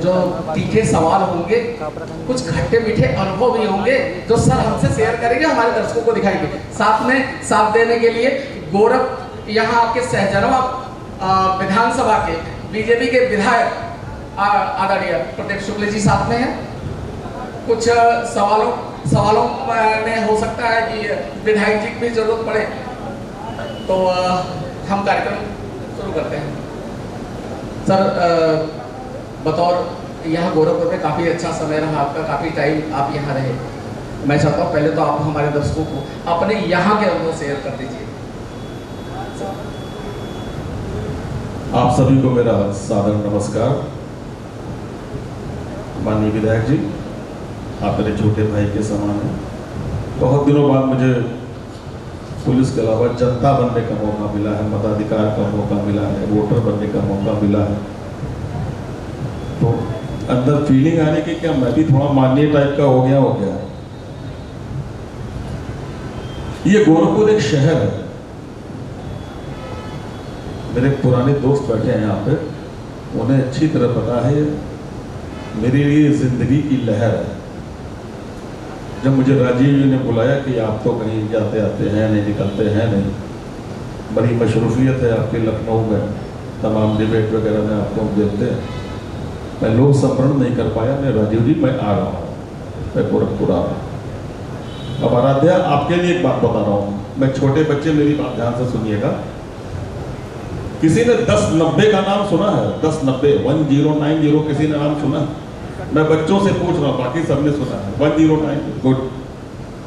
जो तीखे सवाल होंगे, कुछ खट्टे मीठे अनुभव भी होंगे जो सर हमसे शेयर करेंगे, हमारे दर्शकों को दिखाएंगे। साथ में साथ देने के लिए गौरव यहाँ आपके सहजनवा विधानसभा के बीजेपी के विधायक आदरणीय प्रदीप शुक्ल जी साथ में हैं। कुछ सवालों में हो सकता है कि विधायक जी की भी जरूरत पड़े, तो हम कार्यक्रम शुरू करते हैं। सर, बतौर यहाँ गोरखपुर में काफ़ी अच्छा समय रहा आपका, काफ़ी टाइम आप यहाँ रहे। मैं चाहता हूँ पहले तो आप हमारे दर्शकों को अपने यहाँ के अनुभव शेयर कर दीजिए। आप सभी को मेरा सादर नमस्कार। माननीय विधायक जी, आप मेरे छोटे भाई के समान हैं। बहुत दिनों बाद मुझे पुलिस के अलावा जनता बनने का मौका मिला है, मताधिकार का मौका मिला है, वोटर बनने का मौका मिला है। तो अंदर फीलिंग आने की क्या मैं भी थोड़ा माननीय टाइप का हो गया। ये गोरखपुर एक शहर है। मेरे पुराने दोस्त बैठे हैं यहाँ पे, उन्हें अच्छी तरह पता है मेरे लिए जिंदगी की लहर है। जब मुझे राजीव जी ने बुलाया कि आप तो कहीं जाते आते हैं नहीं, निकलते हैं नहीं, बड़ी मशरूफियत है आपके लखनऊ में, तमाम डिबेट वगैरह में आपको हम देखते हैं। मैं लोग संवरण नहीं कर पाया। मैं राजीव जी मैं आ रहा हूँ, मैं गोरखपुर आ रहा हूँ। अब आराध्या, आपके लिए एक बात बता रहा हूँ, मैं छोटे बच्चे मेरी बात ध्यान से सुनिएगा। किसी ने 1090 का नाम सुना है? 1090 1090 किसी ने नाम सुना? मैं बच्चों से पूछ रहा हूँ, बाकी सबने सुना है 1090। गुड।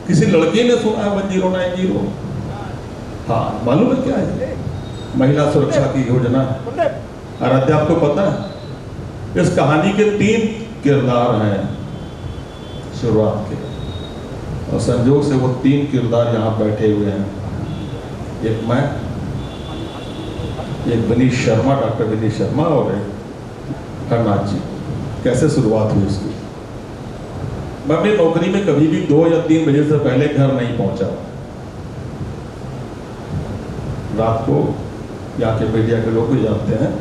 किसी लड़की ने सुना है 1090? हाँ, मालूम है क्या है? महिला सुरक्षा की योजना है। आराध्या, आपको पता है इस कहानी के 3 किरदार हैं शुरुआत के, और संजोग से वो 3 किरदार यहाँ बैठे हुए हैं। एक मैं, एक विनीत शर्मा, डॉक्टर विनीत शर्मा, और एक हरनाथ जी। कैसे शुरुआत हुई इसकी? मैं अपनी नौकरी में कभी भी 2 या 3 बजे से पहले घर नहीं पहुंचा। रात को यहाँ के मीडिया के लोग भी जानते हैं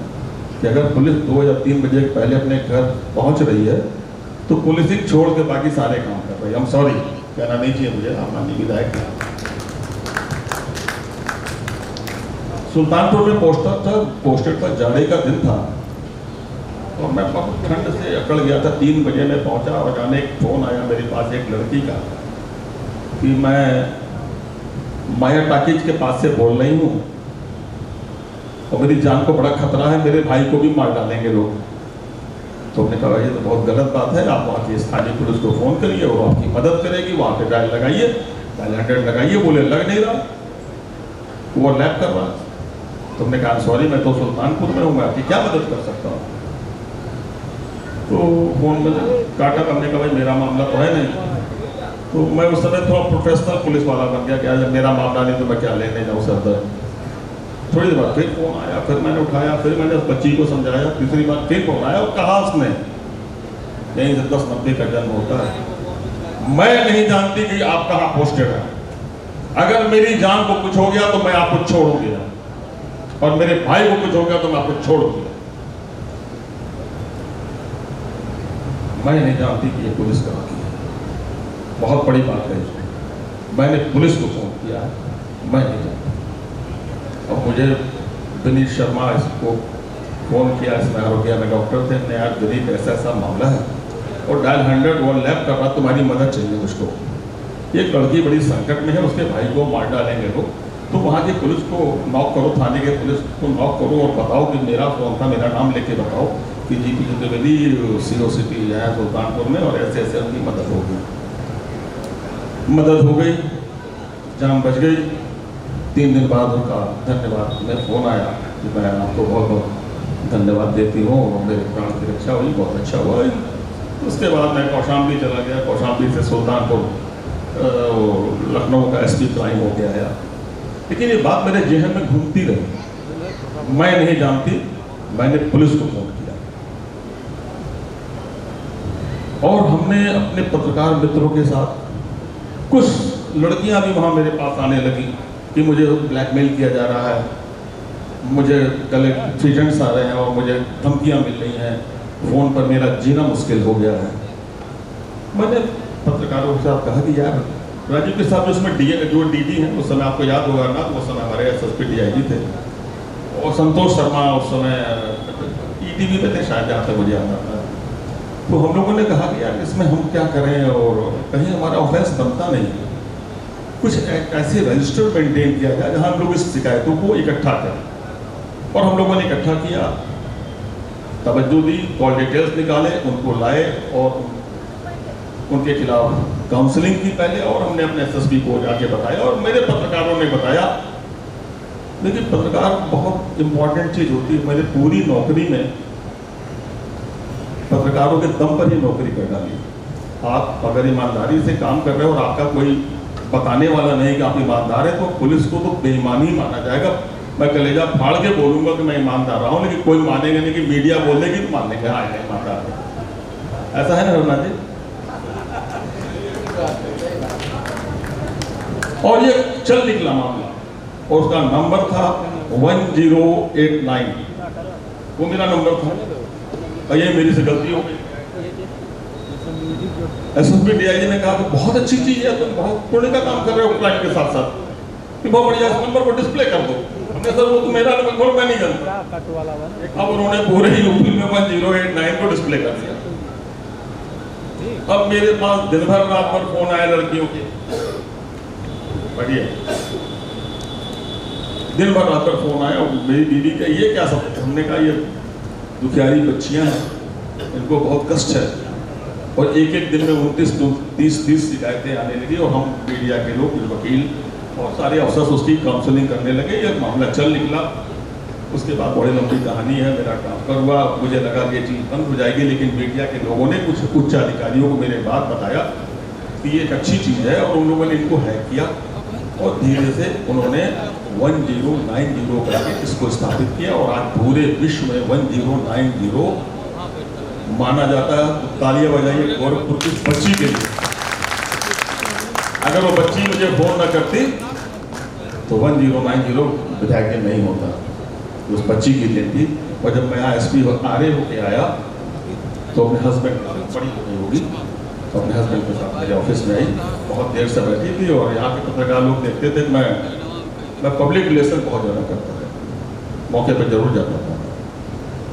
कि अगर पुलिस 2 या 3 बजे पहले अपने घर पहुंच रही है तो पुलिसिंग छोड़ के बाकी सारे काम कर रही है। हम सॉरी कहना नहीं चाहिए मुझे, आप माननीय विधायक। सुल्तानपुर में पोस्टेड था, जाड़े का दिन था और मैं बहुत ठंड से अकड़ गया था। 3 बजे में पहुंचा और जाने एक फ़ोन आया मेरे पास एक लड़की का कि मैं माया टाकीज के पास से बोल रही हूँ और मेरी जान को बड़ा खतरा है, मेरे भाई को भी मार डालेंगे लोग। तो हमने कहा ये तो बहुत गलत बात है, आप वहाँ की स्थानीय पुलिस को फ़ोन करिए, वो आपकी मदद करेगी। वहाँ पे डायल लगाइए, डायल 100 लगाइए। बोले लग नहीं रहा, वो लैप कर रहा। तो हमने कहा सॉरी, मैं तो सुल्तानपुर में हूँ, मैं आपकी क्या मदद कर सकता हूँ? तो फोन में काटा। हमने कहा भाई मेरा मामला तो है नहीं। तो मैं उस समय थोड़ा प्रोफेशनल पुलिस वाला बन गया, क्या मेरा मामला नहीं तो मैं क्या लेने जाऊँ सर दर। थोड़ी देर बाद फिर फोन आया, फिर मैंने उठाया, फिर मैंने उस बच्ची को समझाया। तीसरी बार फिर फोन आया और कहा उसने यहीं से 1090 का जन्म होता है। मैं नहीं जानती कि आप कहाँ पोस्टेड है। अगर मेरी जान को कुछ हो गया तो मैं आपको छोड़ूंगी, और मेरे भाई को कुछ हो गया तो मैं आपको छोड़ूंगी। मैं नहीं जानती कि ये पुलिस कहाँ की है। बहुत बड़ी बात है। मैंने पुलिस को फोन किया, मैं नहीं जानता। और मुझे विनीत शर्मा इसको फ़ोन किया, इसमें आरोग्य में डॉक्टर थे। हमने यार विनीत ऐसा मामला है और डायल 100 वो लैब कर रहा, तुम्हारी मदद चाहिए मुझको। एक लड़की बड़ी संकट में है, उसके भाई को मार डालेंगे लोग, तो वहाँ की पुलिस को नॉक करो, थाने के पुलिस को नॉक करो और बताओ कि मेरा फ़ोन था, मेरा नाम लेके बताओ कि जी पी त्रिवेदी COCP है सुल्तानपुर में, और ऐसे ऐसे उनकी मदद हो गई, जान बच गई। 3 दिन बाद उनका धन्यवाद में फ़ोन आया कि मैं आपको बहुत बहुत धन्यवाद देती हूँ, मेरे प्राण की रक्षा हुई, बहुत अच्छा हुआ। उसके बाद मैं कौशाम्बी चला गया, कौशाम्बी से सुल्तानपुर लखनऊ का SP क्राइम हो गया है। लेकिन ये बात मेरे जहन में घूमती रही। मैं नहीं जानती, मैंने पुलिस को फोन किया और हमने अपने पत्रकार मित्रों के साथ, कुछ लड़कियां भी वहां मेरे पास आने लगी कि मुझे ब्लैकमेल किया जा रहा है, मुझे गले थ्रेटन्स आ रहे हैं और मुझे धमकियां मिल रही हैं, फ़ोन पर मेरा जीना मुश्किल हो गया है। मैंने पत्रकारों के साथ कहा कि यार राजीव के साथ जो उसमें जो डीजी हैं उस समय आपको याद होगा ना, तो उस समय हमारे एसएसपी डीआईजी थे, और संतोष शर्मा उस समय ईटीवी पे थे शायद, जहाँ तक मुझे याद आता है। तो हम लोगों ने कहा कि यार इसमें हम क्या करें, और कहीं हमारा ऑफेंस बनता नहीं, कुछ ऐसे रजिस्टर मेंटेन किया जाए जहाँ हम लोग इस शिकायतों को इकट्ठा करें। और हम लोगों ने इकट्ठा किया, तवज्जो दी, कॉल डिटेल्स निकाले, उनको लाए और उनके खिलाफ काउंसलिंग की पहले, और हमने अपने एसएसपी को जाके बताया और मेरे पत्रकारों ने बताया। लेकिन पत्रकार बहुत इम्पोर्टेंट चीज़ होती है। मैंने पूरी नौकरी में पत्रकारों के दम पर ही नौकरी कर डाली। आप अगर ईमानदारी से काम कर रहे हो और आपका कोई बताने वाला नहीं कि आप ईमानदार है, तो पुलिस को तो बेईमानी माना जाएगा। मैं कलेजा फाड़ के बोलूँगा कि मैं ईमानदार रहा हूँ, लेकिन कोई मानेगा नहीं। कि मीडिया बोलेगी तो मान लेंगे हाँ ईमानदार है। ऐसा है ना रघुनाथ जी? और ये चल निकला मामला, और उसका नंबर था 1089, वो मेरा नंबर था, और ये मेरी से गलती हो गई। एसएसपी डीआईजी ने कहा कि बहुत अच्छी चीज है, तुम बहुत पुण्य का काम कर रहे हो क्राइम के साथ साथ, कि बहुत बढ़िया, इस नंबर को डिस्प्ले कर दो। हमने सर वो तो मेरा नंबर, मैं नहीं जानता। अब उन्होंने पूरे यूपी में 1089 को डिस्प्ले कर दिया। अब मेरे पास दिन भर रात भर फोन आया लड़कियों के, बढ़िया दिन भर रात भर फोन आया। मेरी बीवी का ये क्या सब, हमने कहा ये दुखियारी बच्चियां हैं, इनको बहुत कष्ट है, और एक एक दिन में 29-30 शिकायतें आने लगी, और हम मीडिया के लोग, वकील और सारे अफसर उसकी काउंसलिंग करने लगे। ये मामला चल निकला। उसके बाद बड़ी लंबी कहानी है, मेरा ट्रांसफर हुआ, मुझे लगा कि ये चीज़ बंद हो जाएगी, लेकिन मीडिया के लोगों ने, कुछ उच्च अधिकारियों को मेरे बात बताया कि ये एक अच्छी चीज़ है, और उन लोगों ने इनको हैक किया, और धीरे से उन्होंने 1090 करके इसको स्थापित किया, और आज पूरे विश्व में 1090 माना जाता है। तो तालियां बजाइए गोरखपुर की बच्ची के लिए। अगर वो बच्ची मुझे फोन ना करती तो 1090 विधायक नहीं होता, उस बच्ची की देन थी। और जब मैं यहाँ एसपी आरए होके आया तो अपने हस्बैंड, बड़ी हो गई होगी, तो अपने हस्बैंड के साथ मेरे ऑफिस में आई, बहुत देर से बैठी थी, और यहाँ के पत्रकार लोग देखते थे मैं पब्लिक रिलेशन बहुत ज़्यादा करता था, मौके पर जरूर जाता था,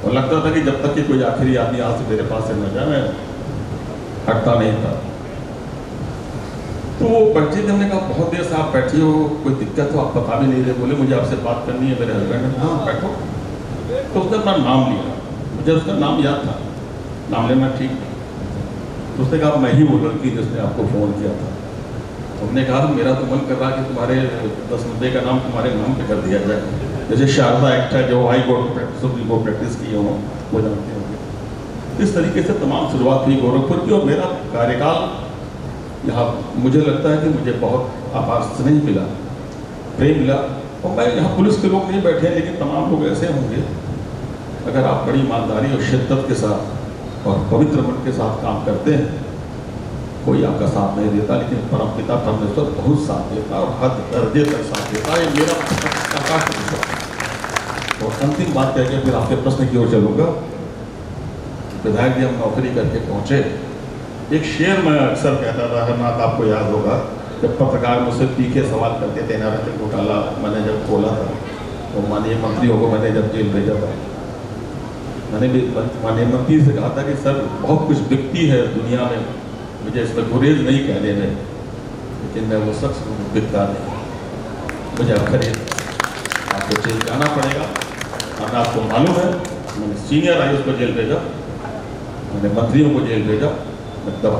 और लगता था कि जब तक कि कोई आखिरी आदमी यहाँ से मेरे पास से न जाए मैं हटता नहीं था। तो वो बैठे थे, हमने कहा बहुत देर से आप बैठी हो, कोई दिक्कत हो? आप बता भी नहीं रहे। बोले मुझे आपसे बात करनी है। मेरे हस्बैंड ने, हाँ बैठो। तो उसने अपना नाम लिया, मुझे उसका नाम याद था, नाम लेना ठीक है। तो उसने कहा मैं ही वो लड़की जिसने आपको फ़ोन किया था। हमने कहा मेरा तो मन कर रहा है कि तुम्हारे 10 रुपये का नाम तुम्हारे नाम पे कर दिया जाए, जैसे शारदा एक्ट है जो high court supreme court practice की हो, वो जानते होंगे। इस तरीके से तमाम शुरुआत हुई गोरखपुर की, और मेरा कार्यकाल यहाँ मुझे लगता है कि मुझे बहुत आभार स्नेह मिला, प्रेम मिला। और मैं यहाँ पुलिस के लोग नहीं बैठे हैं, लेकिन तमाम लोग ऐसे होंगे, अगर आप बड़ी ईमानदारी और शिद्दत के साथ और पवित्र मन के साथ काम करते हैं, कोई आपका साथ नहीं देता, लेकिन परमपिता परमेश्वर बहुत साथ देता और हद दर्जे तक साथ देता है। मेरा आकाश। और अंतिम बात कह के फिर आपके प्रश्न की ओर चलूँगा। विधायक जी हम नौकरी करके पहुँचे, एक शेर मैं अक्सर कहता था, हरनाथ आपको याद होगा, जब पत्रकार मुझसे तीखे सवाल करते थे, नारायण घोटाला मैंने जब खोला था, तो माननीय मंत्रियों को मैंने जब जेल भेजा था, मैंने भी माननीय मंत्री से कहा था कि सर बहुत कुछ बिकती है दुनिया में, मुझे इसमें गुरेज नहीं कह देने, लेकिन मैं वो शख्स बिकता नहीं, मुझे अब खरीद आपको जेल जाना पड़ेगा। और आपको मालूम है मैंने सीनियर आईएएस को जेल भेजा, मैंने मंत्रियों को जेल भेजा, मैं दबा।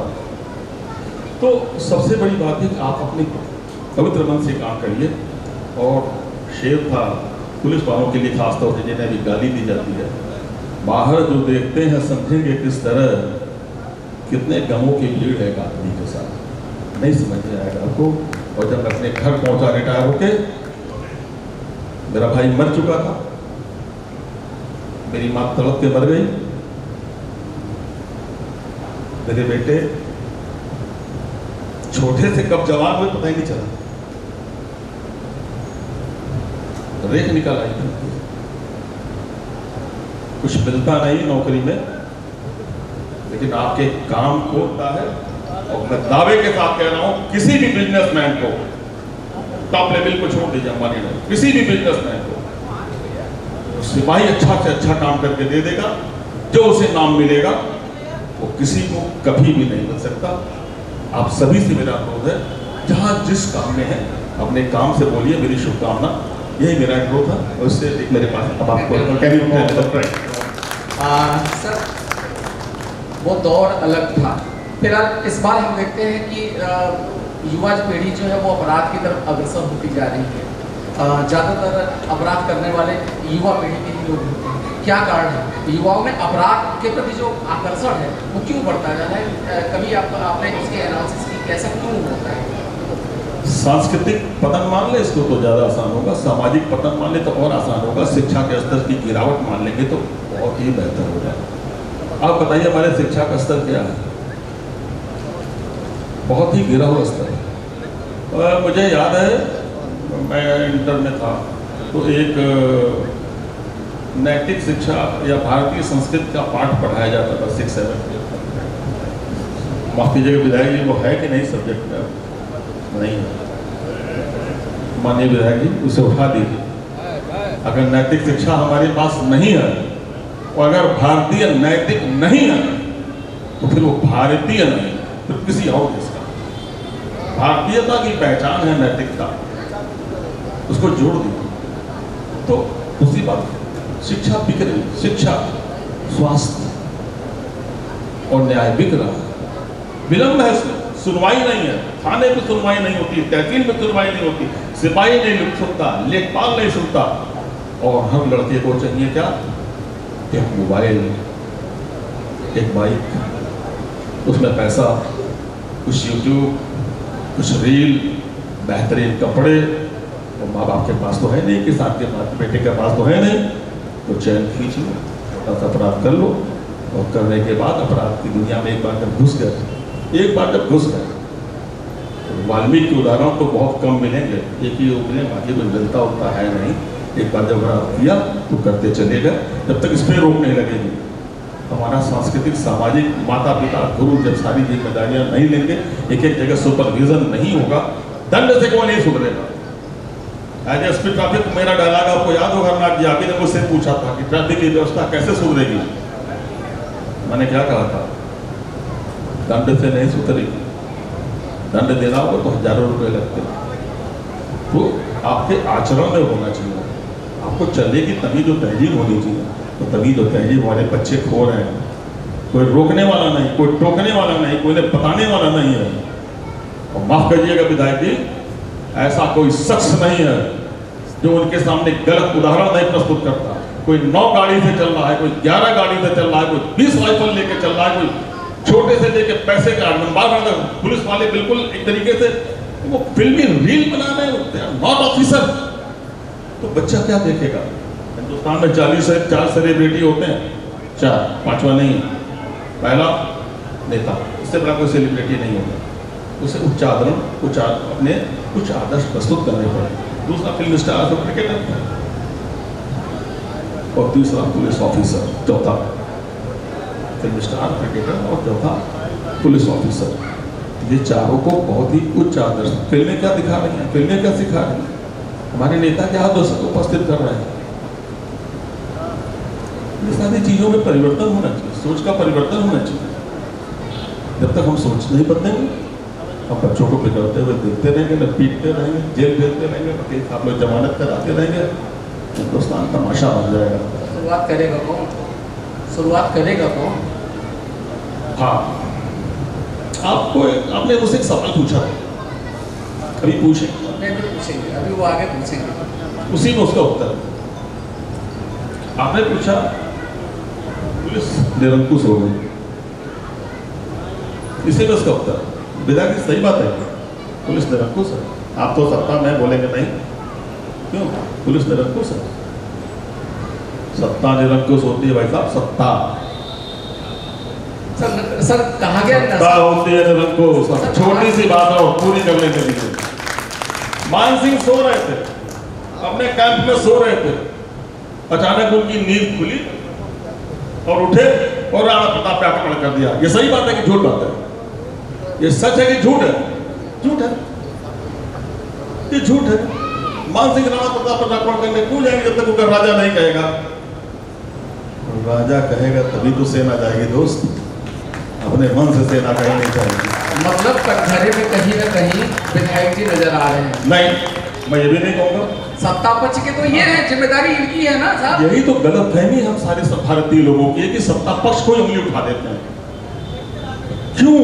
तो सबसे बड़ी बात है कि आप अपने पवित्र मन से काम करिए। और शेर था पुलिस वालों के लिए, खासतौर से जिन्हें अभी गाली दी जाती है, बाहर जो देखते हैं समझेंगे किस तरह, कितने गमों की भीड़ है एक आदमी के साथ, नहीं समझ में आएगा आपको। और जब मैं अपने घर पहुंचा रिटायर होके, मेरा भाई मर चुका था, मेरी माँ तड़प के मर गई, मेरे बेटे छोटे से कब जवान हुए पता ही नहीं चला, रेख निकल आई। कुछ मिलता नहीं नौकरी में, लेकिन आपके काम को होता है। और मैं दावे के साथ कह रहा हूं, किसी भी बिजनेसमैन को, टॉप लेवल को छोड़ दीजिए अंबानी ने, किसी भी बिजनेसमैन को सिपाही अच्छा से अच्छा काम करके दे देगा, जो उसे नाम मिलेगा वो किसी को कभी भी नहीं मिल सकता। आप सभी से मेरा अनुरोध है, जहां जिस काम में है अपने काम से बोलिए, मेरी शुभकामना। यही मेरा अनुरोध था। और उससे एक मेरे पास अब आपको सर वो दौर अलग था। फिलहाल इस बार हम देखते हैं कि युवा पीढ़ी जो है वो अपराध की तरफ अग्रसर होती जा रही है। ज़्यादातर अपराध करने वाले युवा पीढ़ी के ही लोग होते हैं। क्या कारण है? युवाओं में अपराध के प्रति जो आकर्षण है वो क्यों बढ़ता जा रहा है? कभी आपने उसके एनालिसिस की, कैसा क्यों होता है? सांस्कृतिक पतन मान ले इसको तो ज़्यादा आसान होगा, सामाजिक पतन मान ले तो और आसान होगा, शिक्षा के स्तर की गिरावट मान लेंगे तो बहुत ही बेहतर हो जाए। आप बताइए हमारे शिक्षा का स्तर क्या है? बहुत ही गिरा हुआ स्तर है। मुझे याद है मैं इंटर में था तो एक नैतिक शिक्षा या भारतीय संस्कृति का पाठ पढ़ाया जाता था 6-7 में। माफ कीजिएगा विधायक जी, वो है कि नहीं सब्जेक्ट में? नहीं है। माननीय विधायक जी, उसे उठा दीजिए। अगर नैतिक शिक्षा हमारे पास नहीं है और अगर भारतीय नैतिक नहीं है तो फिर वो भारतीय नहीं, फिर किसी और देश का। भारतीयता की पहचान है नैतिकता, उसको जोड़ दिया तो दूसरी बात, शिक्षा बिक रही, शिक्षा, स्वास्थ्य और न्याय बिक रहा है। विलंब है, सुनवाई नहीं है, थाने में सुनवाई नहीं होती, तहसील में सुनवाई नहीं होती, सिपाही नहीं सुनता, लेखपाल नहीं सुनता। और हर लड़के को चाहिए क्या? एक मोबाइल, एक बाइक, उसमें पैसा, कुछ यूट्यूब, कुछ रील, बेहतरीन कपड़े। और माँ बाप के पास तो है नहीं, कि साथ के बेटे के पास तो है नहीं, तो चैन खींच लो, छोटा सा अपराध कर लो और करने के बाद अपराध की दुनिया में एक बार जब घुस गए तो वाल्मीकि के उदाहरण तो बहुत कम मिलेंगे, एक ही मिले, बाकी में मिलता उतना है नहीं। एक बार जब अपराध किया तो करते चले गए, जब तक इस पर रोक नहीं लगेगी। हमारा सांस्कृतिक सामाजिक माता पिता गुरु जब सारी जिम्मेदारियां नहीं लेंगे, एक एक जगह सुपरविजन नहीं होगा, दंड से कोई नहीं सुधरेगा। एज एसपी ट्रैफिक मेरा डायलॉग आपको याद होगा, नाथ जी आप ने मुझसे पूछा था कि ट्रैफिक की व्यवस्था कैसे सुधरेगी। मैंने क्या कहा था? दंड से नहीं सुधरेगी, दंड देना होगा तो हजारों रुपए लगते हैं। तो आपके आचरण में होना चाहिए, आपको चलेगी तभी जो तहजीब होनी चाहिए। तो तभी जो तहजीब वाले बच्चे खो रहे हैं, कोई रोकने वाला नहीं, कोई टोकने वाला नहीं, कोई बताने वाला नहीं है। और माफ करिएगा विधायक जी, ऐसा कोई शख्स नहीं है जो उनके सामने गलत उदाहरण नहीं प्रस्तुत करता। कोई 9 गाड़ी से चल रहा है, कोई 11 गाड़ी से चल रहा है, कोई 20 राइफल लेके चल रहा है, कोई छोटे से लेके पैसे का बार पुलिस वाले बिल्कुल एक तरीके से वो फिल्मी रील बना रहे होते हैं, नॉट ऑफिसर। तो बच्चा क्या देखेगा? हिंदुस्तान में 4 सेलिब्रिटी होते हैं, 4, 5वां नहीं, पहला नेता, इससे बड़ा कोई सेलिब्रिटी नहीं होगा। उसे उच्चारण अपने कुछ आदर्श प्रस्तुत करने पड़े। दूसरा फिल्म स्टार, तो क्रिकेटर, और तीसरा पुलिस ऑफिसर, चौथा फिल्म स्टार, क्रिकेटर और चौथा पुलिस ऑफिसर। ये चारों को बहुत ही उच्च आदर्श। फिल्में क्या दिखा रही हैं, फिल्में क्या सिखा रही हैं, हमारे नेता क्या आदर्श को उपस्थित कर रहे हैं। ये सारी चीजों में परिवर्तन होना चाहिए, सोच का परिवर्तन होना चाहिए। जब तक हम सोच नहीं बदलेंगे, हम बच्चों को बिगड़ते हुए देखते रहेंगे, न पीटते रहेंगे, जेल भेजते रहेंगे, वकील साहब लोग जमानत कराते रहेंगे, हिंदुस्तान तमाशा बन जाएगा। शुरुआत करेगा कौन? शुरुआत करेगा कौन? हाँ, आपने मुझसे एक सवाल पूछा था, अभी पूछे, नहीं भी पूछेंगे, अभी वो आगे पूछेंगे, उसी में उसका उत्तर। आपने पूछा पुलिस निरंकुश हो गई, इसी में उसका उत्तर। विधायक जी सही बात है, पुलिस निरंकुश है। आप तो सत्ता में बोलेंगे नहीं, क्यों? पुलिस निरंकुश है, सत्ता निरंकुश होती है भाई साहब, सत्ता सर कहा गया सत्ता होती है निरंकुश। छोटी सी बात है पूरी करने के लिए। मान सिंह सो रहे थे, अपने कैंप में सो रहे थे, अचानक उनकी नींद खुली और उठे और राणा प्रताप पे आक्रमण कर दिया। ये सही बात है कि झूठ बात है? ये सच है कि झूठ है? झूठ है, ये झूठ है। मान सिंह राणा प्रताप पर आक्रमण करने क्यों जाएंगे जब तक उनका राजा नहीं कहेगा? राजा कहेगा तभी तो सेना जाएगी दोस्त, अपने मन से सेना कहीं नहीं जाएगी। मतलब कटघरे में कहीं ना कहीं विधायक जी नजर आ रहे हैं। नहीं, मैं ये भी नहीं कहूंगा। सत्ता पक्ष के तो ये है, जिम्मेदारी इनकी है ना साहब। यही तो गलतफहमी हम सारे भारतीय लोगों की है कि सत्ता पक्ष को उंगली उठा देते हैं। क्यों?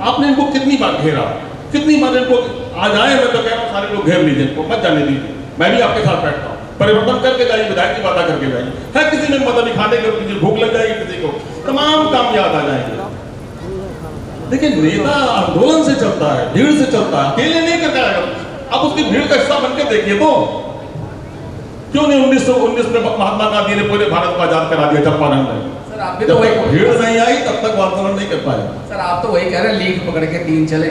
आपने इनको कितनी बार घेरा, कितनी बार इनको आज आए, मैं तो कह रहा हूँ सारे लोग घेर लीजिए इनको, मत जाने दीजिए। मैं भी आपके साथ बैठता हूँ, परिवर्तन करके जाइए, विधायक की बात करके जाइए। है किसी ने मदद खाने के भूख लग जाएगी किसी को, तमाम काम याद आ जाएंगे। देखिए नेता आंदोलन से चलता है, भीड़ से चलता है, अकेले नहीं कर जाएगा। अब उसकी भीड़ का हिस्सा बन के देखिए तो क्यों नहीं 1919 में महात्मा गांधी ने पूरे भारत को आजाद करा दिया चंपारण में। सर आप भी तो वही, भीड़ नहीं आई तब तक आंदोलन नहीं कर पाए। सर आप तो वही कह रहे हैं, लीक पकड़ के तीन चले,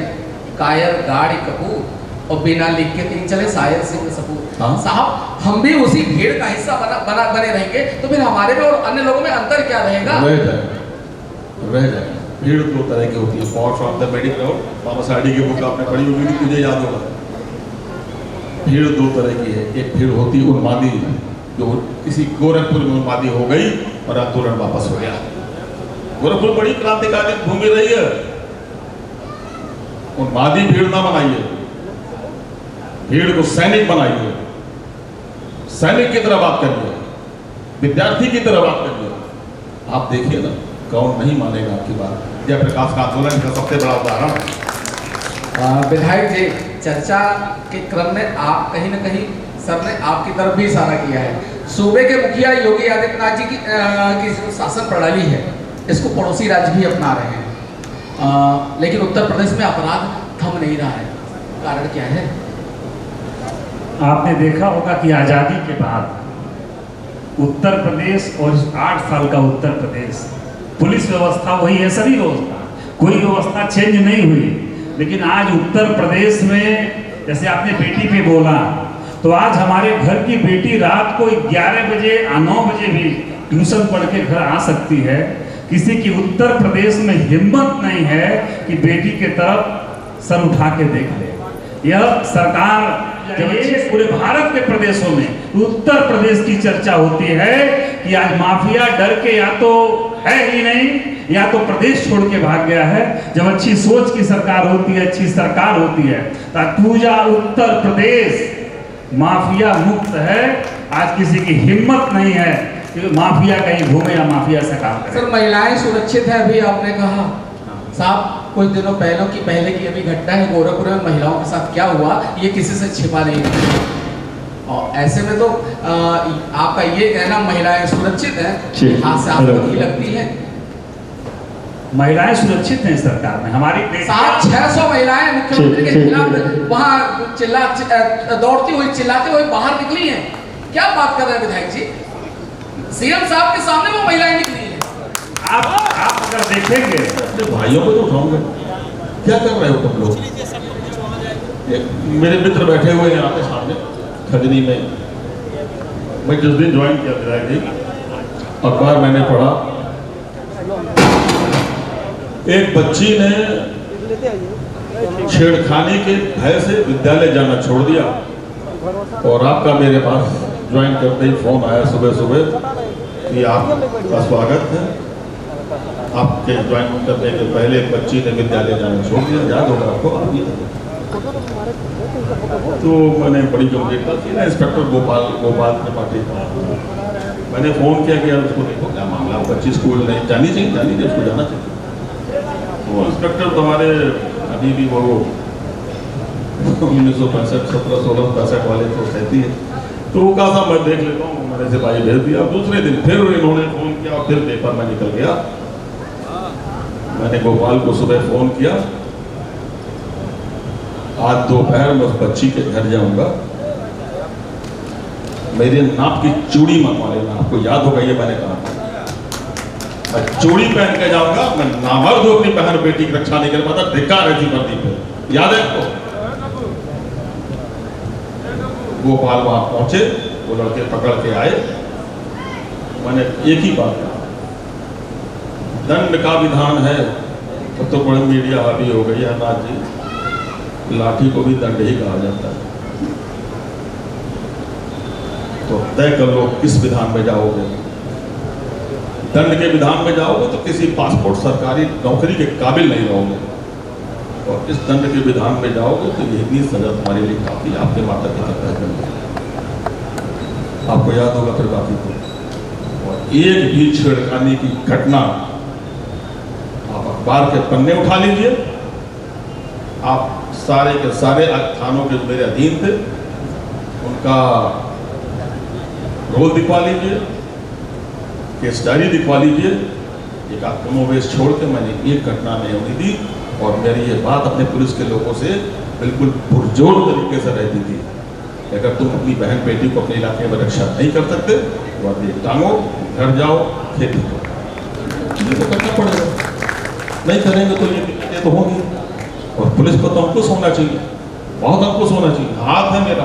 कायर गाड़ी कपूर, और बिना लिख के तीन चले शायर सिंह सपूर। हाँ? साहब हम भी उसी भीड़ का हिस्सा बने रहेंगे तो फिर हमारे में और अन्य लोगों में अंतर क्या रहेगा? रह जाएगा। भीड़ दो तरह की होती है, posh of the medical crowd, मामा साड़ी की बुक आपने पढ़ी होगी, तुझे याद होगा। भीड़ दो तरह की है, एक भीड़ होती है उन्मादी, जो किसी गोरखपुर में उन्मादी हो गई और आंदोलन वापस हो गया। गोरखपुर बड़ी क्रांतिकारी भूमि रही है, उन्मादी भीड़ ना बनाइए, भीड़ को सैनिक बनाइए, सैनिक की तरह बात करिए, विद्यार्थी की तरह बात करिए। आप देखिए ना, कौन नहीं मानेगा आपकी बात। जयप्रकाश का आंदोलन का सबसे बड़ा उदाहरण। विधायक जी, चर्चा के क्रम में आप कहीं ना कहीं सर ने आपकी तरफ भी इशारा किया है। सूबे के मुखिया योगी आदित्यनाथ जी की जो शासन प्रणाली है, इसको पड़ोसी राज्य भी अपना रहे हैं, लेकिन उत्तर प्रदेश में अपराध थम नहीं रहा है। कारण क्या है? आपने देखा होगा कि आज़ादी के बाद उत्तर प्रदेश और 8 साल का उत्तर प्रदेश, पुलिस व्यवस्था वही है, सभी व्यवस्था, कोई व्यवस्था चेंज नहीं हुई। लेकिन आज उत्तर प्रदेश में, जैसे आपने बेटी पे बोला, तो आज हमारे घर की बेटी रात को 11 बजे 9 बजे भी ट्यूशन पढ़ के घर आ सकती है। किसी की उत्तर प्रदेश में हिम्मत नहीं है कि बेटी के तरफ सर उठा के देख ले। यह सरकार जब पूरे भारत के प्रदेशों में उत्तर प्रदेश की चर्चा होती है कि आज माफिया डर के या तो है ही नहीं, या तो प्रदेश छोड़ के भाग गया है। जब अच्छी सोच की सरकार होती है, अच्छी सरकार होती है, तो पूरा उत्तर प्रदेश माफिया मुक्त है। आज किसी की हिम्मत नहीं है कि माफिया कहीं घूमे या माफिया से काम करे। सर महिलाएं सुरक्षित है, अभी आपने कहा साहब, कुछ दिनों पहले की अभी घटना है गोरखपुर में, महिलाओं के साथ क्या हुआ ये किसी से छिपा नहीं है। और ऐसे में तो आपका ये कहना महिलाएं सुरक्षित हैं, हाथ से आपको नहीं लगती है? महिलाएं सुरक्षित हैं सरकार में। हमारी 600 महिलाएं मुख्यमंत्री के खिलाफ वहां दौड़ती हुई चिल्लाती हुई बाहर निकली हैं। क्या बात कर रहे हैं विधायक जी? सीएम साहब के सामने वो महिलाएं निकली हैं। आप अगर देखेंगे, अपने भाइयों को तो उठाऊंगा, क्या कर रहे हो तुम लोग? मेरे मित्र बैठे हुए हैं यहाँ पे सामने खजनी में। मैं जिस दिन ज्वाइन किया विधायक जी, अखबार मैंने पढ़ा, एक बच्ची ने छेड़खानी के भय से विद्यालय जाना छोड़ दिया, और आपका मेरे पास ज्वाइन करते ही फोन आया सुबह सुबह कि आपका स्वागत है, आपके ज्वाइन करने के पहले एक बच्ची ने विद्यालय जाना छोड़ दिया, याद होगा आपको। तो मैंने बड़ी गंभीरता की ना, इंस्पेक्टर गोपाल त्रिपाठी था, मैंने फ़ोन किया कि यार उसको देखो क्या मामला, बच्ची स्कूल नहीं जानी चाहिए, उसको जाना चाहिए। तो इंस्पेक्टर तुम्हारे अभी भी वो 1965 17-16 वाले तो सहती है, तो वो कहा था मैं देख लेता हूँ, मैंने सिपाही भेज दिया। दूसरे दिन फिर इन्होंने फ़ोन किया और फिर पेपर में निकल गया। मैंने गोपाल को सुबह फ़ोन किया, आज दोपहर में उस बच्ची के घर जाऊंगा, मेरे नाप की चूड़ी मंगवा लेना। आपको याद होगा ये मैंने कहा, मैं चूड़ी पहन के जाऊंगा, मैं नामर्द हूं अपनी बहन बेटी की रक्षा नहीं कर पाता, धिक्कार है वर्दी पे, याद है आपको? गोपाल वहां पहुंचे, वो लड़के पकड़ के आए, मैंने एक ही बात कहा, दंड का विधान है तो बड़ी मीडिया हावी हो गई है नाथ जी, लाठी को भी दंड ही कहा जाता है। तो तय कर लो किस विधान में जाओगे। दंड के विधान में जाओगे तो किसी पासपोर्ट सरकारी नौकरी के काबिल नहीं रहोगे, और इस दंड के विधान में जाओगे तो यही सजा तुम्हारे लिए काफी, आपके माता पिता तय करेंगे। आपको याद होगा फिर बाकी को। और एक भी छेड़खानी की घटना आप अखबार के पन्ने उठा लीजिए, आप सारे के सारे थानों के मेरे अधीन थे उनका रोल दिखवा लीजिए, केस डायरी दिखवा लीजिए। एक आत्मोवेश छोड़ के मैंने एक घटना नहीं होने दी, और मेरी ये बात अपने पुलिस के लोगों से बिल्कुल पुरजोर तरीके से रहती थी। अगर तुम अपनी बहन बेटी को अपने इलाके में रक्षा नहीं कर सकते तो आप ये टांगो, घर जाओ, खेती करो, ये तो करना पड़ेगा। नहीं करेंगे तो ये तो होगी। और पुलिस को तो अंकुश होना चाहिए, बहुत अंकुश होना चाहिए। हाथ है मेरा,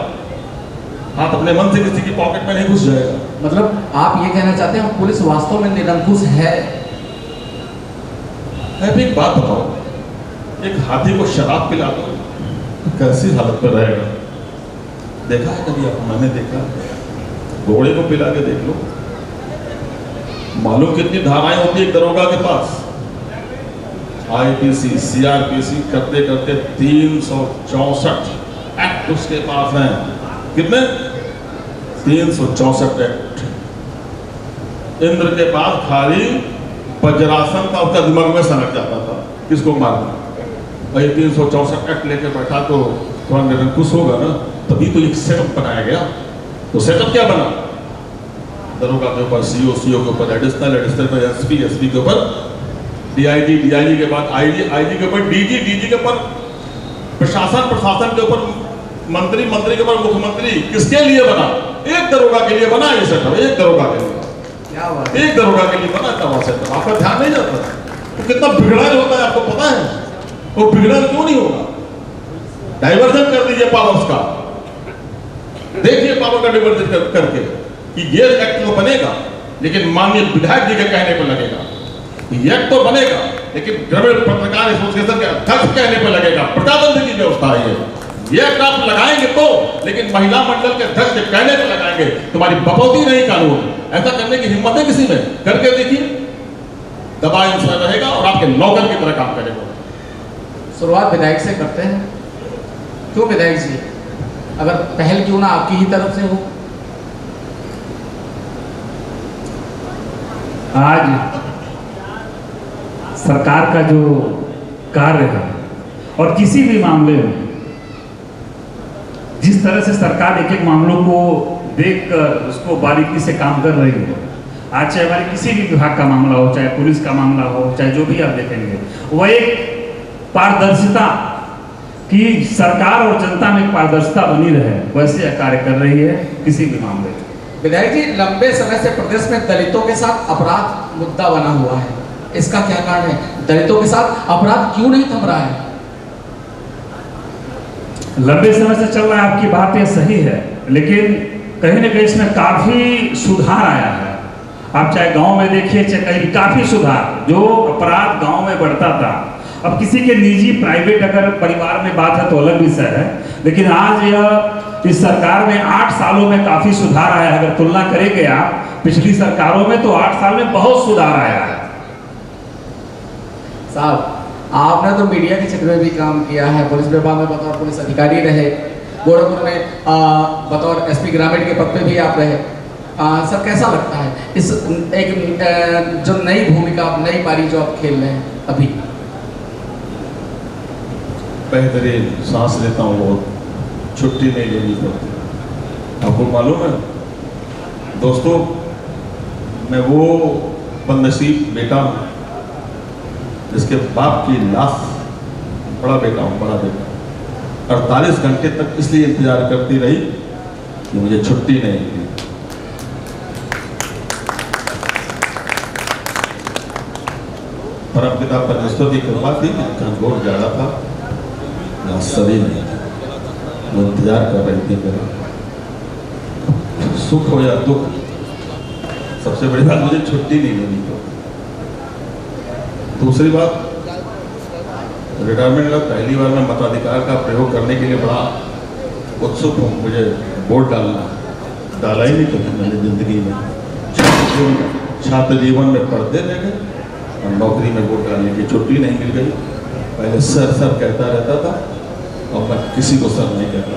हाथ अपने मन से किसी की पॉकेट में नहीं घुस जाएगा। मतलब आप ये कहना चाहते हैं पुलिस वास्तव में निरंकुश है? भी एक बात बताओ, एक हाथी को शराब पिला दो कैसी हालत पर रहेगा? देखा है कभी आप? मैंने देखा। घोड़े को पिला के देख लो, मालूम कितनी धाराएं होती है एक दरोगा के पास। आईपीसी, सीआरपीसी करते करते 364 एक्ट उसके पास हैं। कितने? 364 एक्ट। इंद्र के पास खाली वज्रासन का उसका दिमाग में सनक जाता था, किसको मारना। भाई 364 एक्ट लेके बैठा तो थोड़ा निरंकुश होगा ना, तभी तो एक सेटअप बनाया गया। तो सेटअप क्या बना? दरोगा के ऊपर सीओ, सीओ के ऊपर एडिशनल, एडिशनल पर एसपी, एसपी के ऊपर डीआईजी, डीआईजी के बाद आईजी, आईजी के ऊपर डीजी, डीजी के ऊपर प्रशासन, प्रशासन के ऊपर मंत्री, मंत्री के ऊपर मुख्यमंत्री। किसके लिए बना? एक दरोगा के लिए बना ये सेटअप, एक दरोगा के लिए। क्या बात? एक दरोगा के लिए बना था सेटअप। आपका ध्यान नहीं जाता तो कितना बिगड़ाल होता है, आपको पता है? वो बिगड़ाल क्यों नहीं होगा? डाइवर्जन कर दीजिए पावर्स का, देखिए पावर का डाइवर्जन करके कि ये एक्ट तो बनेगा, लेकिन माननीय विधायक जी के कहने पर लगेगा। ये एक्ट तो बनेगा, लेकिन ग्रामीण पत्रकार एसोसिएशन के अध्यक्ष कहने पर लगेगा। प्रजातंत्र की व्यवस्था है ये एक्ट आप लगाएंगे तो, लेकिन महिला मंडल के अध्यक्ष के कहने पर लगाएंगे। तुम्हारी बपौती नहीं कानून। ऐसा करने की हिम्मत है किसी में? करके देखिए, दबाव इंसान रहेगा और आपके नौकर की तरह काम करेगा। शुरुआत विधायक से करते हैं। क्यों विधायक जी? अगर पहल क्यों ना आपकी ही तरफ से हो? आज सरकार का जो कार्य है और किसी भी मामले में जिस तरह से सरकार एक एक मामलों को देखकर उसको बारीकी से काम कर रही है, आज चाहे हमारे किसी भी विभाग का मामला हो, चाहे पुलिस का मामला हो, चाहे जो भी आप देखेंगे, वह एक पारदर्शिता कि सरकार और जनता में एक पारदर्शिता बनी रहे, वैसे कार्य कर रही है किसी भी मामले में। विधायक जी, लंबे समय से प्रदेश में दलितों के साथ अपराध मुद्दा बना हुआ है, इसका क्या कारण है? दलितों के साथ अपराध क्यों नहीं थम रहा है? लंबे समय से चल रहा है, आपकी बात ये सही है, लेकिन कहीं ना कहीं इसमें काफी सुधार आया है। आप चाहे गांव में देखिए, चाहे कहीं, काफी सुधार। जो अपराध गांव में बढ़ता था, अब किसी के निजी प्राइवेट अगर परिवार में बात है तो अलग विषय है, लेकिन आज यह इस सरकार में 8 सालों में काफी सुधार आया है। अगर तुलना करेंगे आप पिछली सरकारों में, तो 8 साल में बहुत सुधार आया है। साहब, आपने तो मीडिया के क्षेत्र में भी काम किया है, पुलिस विभाग में बतौर पुलिस अधिकारी रहे, गोरखपुर में बतौर एसपी ग्रामीण के पद पे भी आप रहे। सर, कैसा लगता है इस एक जो नई भूमिका, नई पारी जो आप खेल रहे हैं अभी? बेहतरीन सांस लेता हूँ, बहुत छुट्टी नहीं लेनी पड़ती। आपको मालूम है दोस्तों, मैं वो बदनसीब बेटा हूँ जिसके बाप की लाश, बड़ा बेटा हूँ, बड़ा बेटा, 48 घंटे तक इसलिए इंतजार करती रही कि मुझे छुट्टी नहीं मिली। परमपिता परमेश्वर की कृपा थी कि घनघोर जाड़ा था, यहाँ सभी नहीं था, वो इंतजार कर रही थी मेरा। सुख हो या दुख, सबसे बड़ी बात मुझे छुट्टी नहीं मिली। दूसरी बात, रिटायरमेंट का पहली बार मैं मताधिकार का प्रयोग करने के लिए बड़ा उत्सुक हूँ। मुझे वोट डाला ही नहीं कभी मैंने जिंदगी में। छात्र जीवन में पढ़ते रह गए और नौकरी में वोट डालने की छुट्टी नहीं मिल गई। पहले सर सर कहता रहता था और मैं किसी को सर नहीं कहता,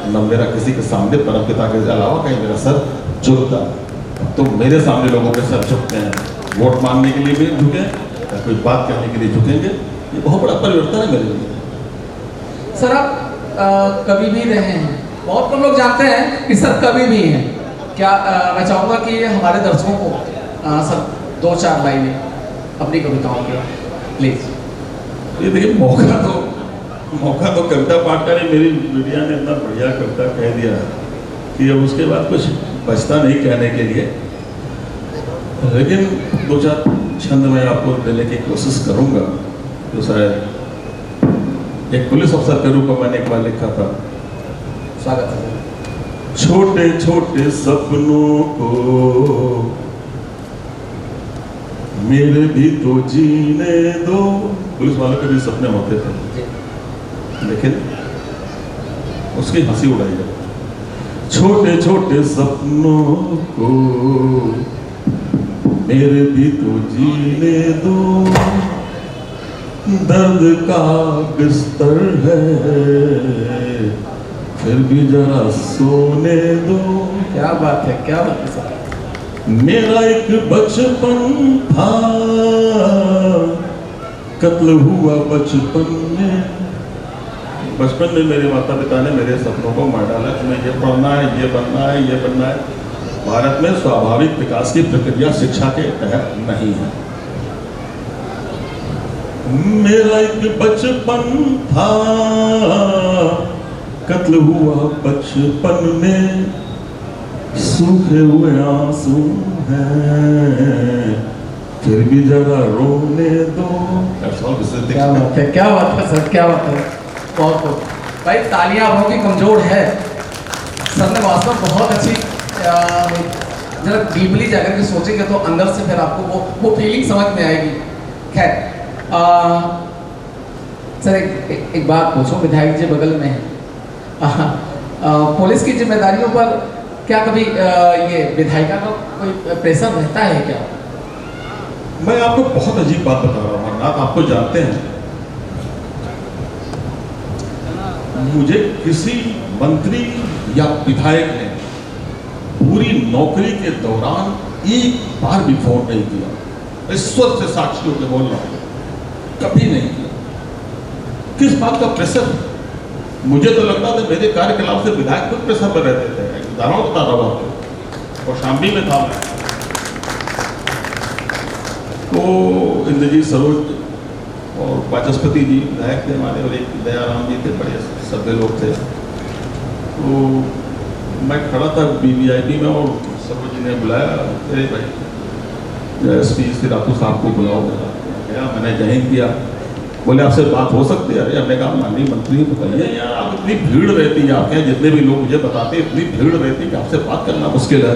न मेरा किसी के सामने परमपिता के अलावा कहीं मेरा सर झुकता। तो मेरे सामने लोगों के सर झुकते हैं, वोट मांगने के लिए भी झुके या कोई बात करने के लिए झुकेंगे। ये बहुत बड़ा परिवर्तन है मेरे लिए। सर आप कभी भी रहे हैं, बहुत कम लोग जानते हैं कि सर कभी भी हैं। क्या मैं चाहूँगा कि हमारे दर्शकों को सर 2-4 लाइनें अपनी कविताओं के प्लीज। ये देखिए, मौका तो कविता पाठ का नहीं, मेरी मीडिया ने इतना बढ़िया कविता कह दिया कि अब उसके बाद कुछ बचता नहीं कहने के लिए। लेकिन 2-4 छंद मैं आपको देने की कोशिश करूंगा जो शायद एक पुलिस अफसर के रूप में मैंने एक बार लिखा था। स्वागत है। छोटे छोटे सपनों को मेरे भी तो जीने दो। पुलिस वालों के भी सपने होते थे, लेकिन उसकी हंसी उड़ाई जाए। छोटे छोटे सपनों को मेरे भी तो जीने दो, दर्द का बिस्तर है फिर भी जरा सोने दो। क्या बात है, क्या बात है सर। मेरा एक बचपन था, कत्ल हुआ बचपन में। बचपन में मेरे माता पिता ने मेरे सपनों को मार डाला। तुम्हें ये पढ़ना है, ये बनना है, ये बनना है। भारत में स्वाभाविक विकास की प्रक्रिया शिक्षा के तहत नहीं है। मेरा एक बचपन था, कत्ल हुआ बचपन में, सूखे हुए आंसू हैं फिर भी जरा रोने दो। क्या बात है, क्या बात है सर, क्या बात है। बहुत बहुत भाई, तालियां आप लोगों की कमजोर है। सर ने वास्तव बहुत अच्छी, जरा डीपली जाकर के सोचेंगे तो अंदर से फिर आपको वो फीलिंग समझ में आएगी। खैर सर एक बात पूछो, विधायक जी बगल में है, पुलिस की जिम्मेदारियों पर क्या कभी ये विधायिका का कोई प्रेशर रहता है क्या? मैं आपको बहुत अजीब बात बता रहा हूँ अमरनाथ, आपको जानते हैं, मुझे किसी मंत्री या विधायक ने पूरी नौकरी के दौरान एक बार भी फोन नहीं किया। ईश्वर से साक्षी होकर बोल रहा हूं, कभी नहीं किया। किस बात का प्रेशर? मुझे तो लगता था मेरे कार्यकलाप से विधायक खुद प्रेशर पर रहते थे। उदाहरण बता रहा हूं आपको, और शामली में था मैं, तो इंद्रजीत सरोज और वाचस्पति जी विधायक थे हमारे, और एक दयाराम जी थे, बड़े सभ्य लोग थे। तो मैं खड़ा था BVIP में और सरोज जी ने बुलाया, अरे भाई SP श्री रातू साहब को बुलाओ। गया, मैंने जय हिंद किया। बोले आपसे बात हो सकती है? अरे हमने कहा माननीय मंत्री बताइए, यार आप इतनी भीड़ रहती है आपके यहाँ, जितने भी लोग मुझे बताते हैं इतनी भीड़ रहती है कि आपसे बात करना मुश्किल है।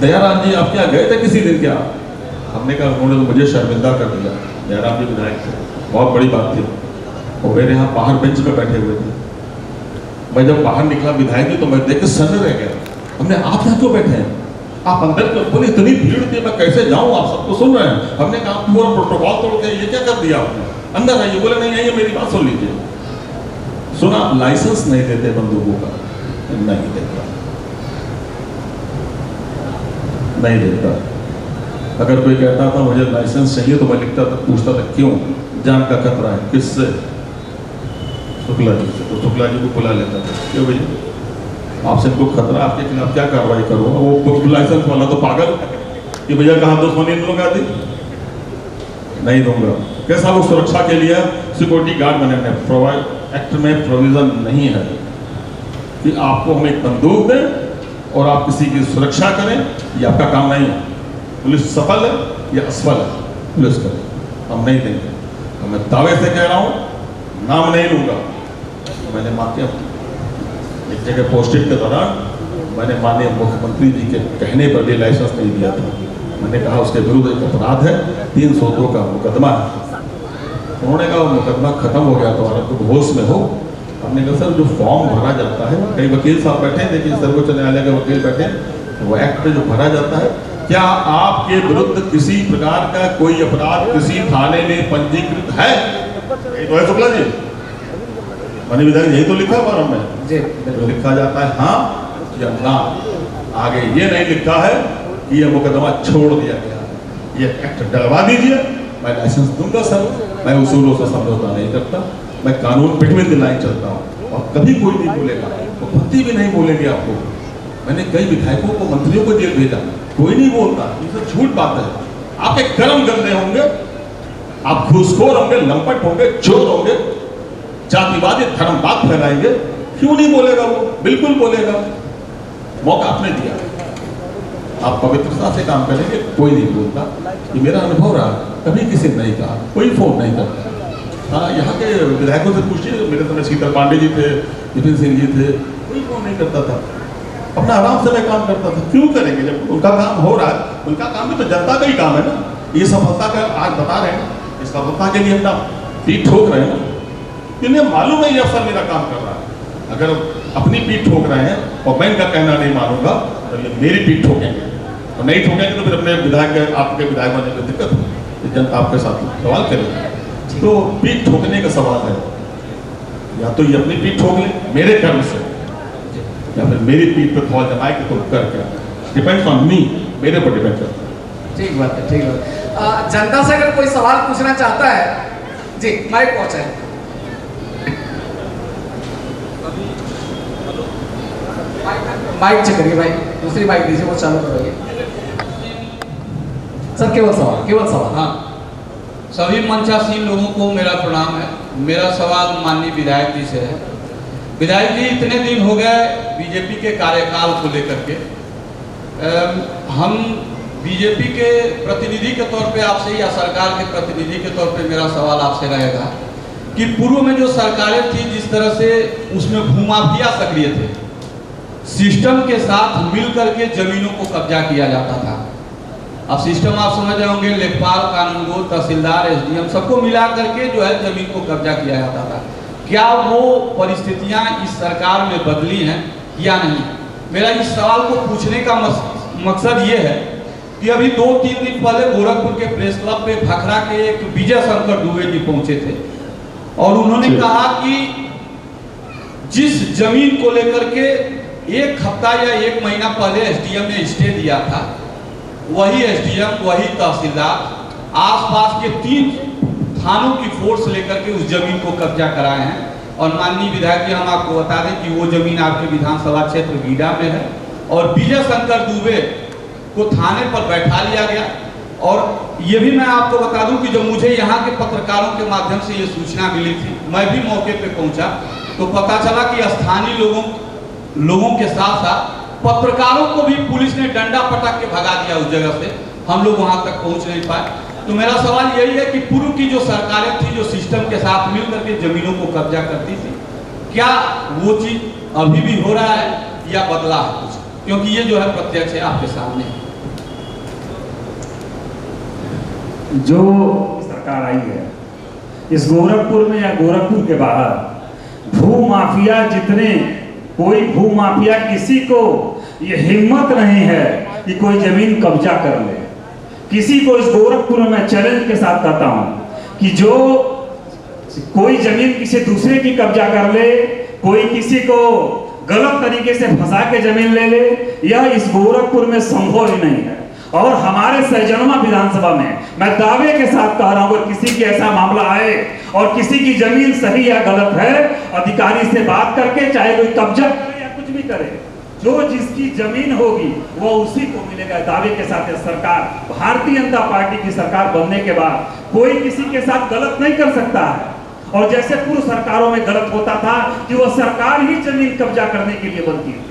दयाराम जी आप क्या गए थे किसी दिन क्या? हमने कहा उन्होंने तो मुझे शर्मिंदा कर दिया। दयाराम जी विधायक थे, बहुत बड़ी बात थी, और मेरे यहाँ बाहर बेंच में बैठे हुए थे। मैं जब बाहर निकला विधायक जी, तो मैं देख के सन्न रह गया। हमने आप यहाँ क्यों बैठे हैं? आप अंदर क्यों? बोले इतनी भीड़ थी, मैं कैसे जाऊँ, आप सबको सुन रहे हैं। हमने कहा पूरा प्रोटोकॉल तोड़ के ये क्या कर दिया आपने? अंदर आइए। बोले नहीं आइए, मेरी बात सुन लीजिए। सुना, आप लाइसेंस नहीं देते बंदूकों का? नहीं देता, नहीं देता। अगर कोई कहता था मुझे लाइसेंस चाहिए, तो मैं लिखता था, पूछता था क्यों? जान का खतरा है। किससे? शुक्ला जी से। तो शुक्ला जी को बुला लेता था, क्यों भैया आपसे इनको खतरा, आपके खिलाफ क्या कार्रवाई करूँगा? वो लाइसेंस वाला तो पागल कि भैया कहाँ दुश्मनी इन लोग आती, नहीं दूंगा। कैसा वो सुरक्षा के लिए सिक्योरिटी गार्ड बनाने, प्रोवाइड एक्ट में प्रोविजन नहीं है कि आपको हम एक बंदूक दें और आप किसी की सुरक्षा करें, ये आपका काम नहीं है। पुलिस सफल है या असफल है, पुलिस करे, हम नहीं देंगे। तो मैं दावे से कह रहा हूँ, नाम नहीं लूंगा। मैंने माफिया एक जगह पोस्टिंग के दौरान मैंने माननीय मुख्यमंत्री जी के कहने पर भी लाइसेंस नहीं दिया था। मैंने कहा उसके विरुद्ध एक अपराध है, 302 का मुकदमा है। उन्होंने कहा वो मुकदमा खत्म हो गया तुम्हारा, तुम होश में हो। हमने कहा सर जो फॉर्म भरा जाता है, कई वकील साहब बैठे हैं, लेकिन सर्वोच्च न्यायालय के वकील बैठे हैं, वो एक्ट जो भरा जाता है, क्या आपके विरुद्ध किसी प्रकार का कोई अपराध किसी थाने में पंजीकृत है? यही तो है शुक्ला जी, माननीय विधायक, यही तो लिखा है फॉर्म में जी। तो लिखा जाता है हाँ या ना, आगे ये नहीं लिखा है कि ये मुकदमा छोड़ दिया गया, ये एक्ट डलवा दीजिए, मैं लाइसेंस दूंगा सर। मैं उसूलों से समझौता नहीं करता, मैं कानून बिटवीन द लाइन चलता हूँ, और कभी कोई नहीं बोलेगा, वो पति भी नहीं बोलेंगे आपको। मैंने कई विधायकों को, मंत्रियों को जेल भेजा, कोई नहीं बोलता, ये सब झूठ बात है। आपके कर्म गंदे होंगे, आप घूसखोर होंगे, लंपट होंगे, चोर होंगे, जातिवादी धर्मवाद फैलाएंगे, क्यों नहीं बोलेगा वो? बिल्कुल बोलेगा, मौका आपने दिया, आप पवित्रता से काम करेंगे, कोई नहीं बोलता। ये मेरा अनुभव रहा, कभी किसी ने नहीं कहा, कोई फोन नहीं करता। हाँ, यहाँ के विधायकों से पूछिए, मेरे समय शीतल पांडे जी थे, नितिन सिंह जी थे, कोई फोन नहीं करता था, अपना आराम से मैं काम करता था। क्यों करेंगे जब उनका काम हो रहा है? उनका काम भी तो जनता का ही काम है ना। ये सफलता का आज बता रहे हैं, इस सफलता के लिए अपना पीठ ठोक रहे हैं ना, इन्हें मालूम है ये अफसर मेरा काम कर रहा है। अगर अपनी पीठ ठोक रहे हैं और मैं इनका कहना नहीं मानूंगा तो ये मेरी पीठ ठोकेंगे, और नहीं ठोकेंगे तो फिर अपने विधायक, आपके विधायक बनने में दिक्कत होगी, जनता आपके साथ सवाल करेगी। तो पीठ ठोकने का सवाल है, या तो ये अपनी पीठ ठोक ले मेरे कर्म से, या फिर मेरी पीठ पे फौज जमाए कि तुम कर क्या, डिपेंड्स ऑन मी, मेरे पर डिपेंड करता है। ठीक बात है, ठीक बात है। जनता से अगर कोई सवाल पूछना चाहता है, जी माइक पहुंचाए। माइक चेक करिए भाई, दूसरी माइक दीजिए, वो चालू करोगे सर। केवल सवाल, केवल सवाल। हाँ, सभी मंचासीन लोगों को मेरा प्रणाम है। मेरा सवाल माननीय विधायक जी से है। विधायक जी, इतने दिन हो गए बीजेपी के कार्यकाल को लेकर के, हम बीजेपी के प्रतिनिधि के तौर पे आपसे, या सरकार के प्रतिनिधि के तौर पे मेरा सवाल आपसे रहेगा कि पूर्व में जो सरकारें थी, जिस तरह से उसमें भूमाफिया सक्रिय थे, सिस्टम के साथ मिल करके जमीनों को कब्जा किया जाता था। अब सिस्टम आप समझ रहे होंगे, लेखपाल, कानूनगो, तहसीलदार, एसडीएम, सबको मिला करके जो है जमीन को कब्जा किया जाता था। क्या वो परिस्थितियां इस सरकार में बदली हैं या नहीं? मेरा इस सवाल को पूछने का मकसद ये है कि अभी 2-3 दिन पहले गोरखपुर के प्रेस क्लब पे भखरा के एक विजय शंकर दुबे जी पहुंचे थे, और उन्होंने कहा कि जिस जमीन को लेकर के 1 हफ्ता या 1 महीना पहले एसडीएम ने स्टे दिया था, वही एसडीएम, वही तहसीलदार आसपास के 3 थानों की फोर्स लेकर के उस जमीन को कब्जा कराए हैं। और माननीय विधायक जी, हम आपको बता दें कि वो जमीन आपके विधानसभा क्षेत्र गीडा में है, और विजय शंकर दुबे को थाने पर बैठा लिया गया। और ये भी मैं आपको बता दूं कि जब मुझे यहाँ के पत्रकारों के माध्यम से ये सूचना मिली थी, मैं भी मौके पे पहुंचा, तो पता चला कि स्थानीय लोगों के साथ साथ पत्रकारों को भी पुलिस ने डंडा पटक के भगा दिया उस जगह से। हम लोग वहां तक पहुंच नहीं पाए। तो मेरा सवाल यही है कि पूर्व की जो सरकारें थी, जो सिस्टम के साथ मिल करके जमीनों को कब्जा करती थी, क्या वो चीज अभी भी हो रहा है या बदला है कुछ? क्योंकि ये जो है प्रत्यक्ष है, आपके सामने है। जो सरकार आई है, इस गोरखपुर में या गोरखपुर के बाहर भू माफिया जितने, कोई भू माफिया किसी को ये हिम्मत नहीं है कि कोई जमीन कब्जा कर ले। किसी को इस गोरखपुर में मैं चैलेंज के साथ कहता हूं कि जो कोई जमीन किसी दूसरे की कब्जा कर ले, कोई किसी को गलत तरीके से फंसा के जमीन ले ले, यह इस गोरखपुर में संभव ही नहीं है। और हमारे सहजनवा विधानसभा में मैं दावे के साथ कह रहा हूं, अगर किसी की ऐसा मामला आए और किसी की जमीन सही या गलत है, अधिकारी से बात करके, चाहे कोई कब्जा करे या कुछ भी करे, जो जिसकी जमीन होगी वो उसी को मिलेगा। दावे के साथ सरकार, भारतीय जनता पार्टी की सरकार बनने के बाद कोई किसी के साथ गलत नहीं कर सकता है। और जैसे पूर्व सरकारों में गलत होता था कि वो सरकार ही जमीन कब्जा करने के लिए बनती थी,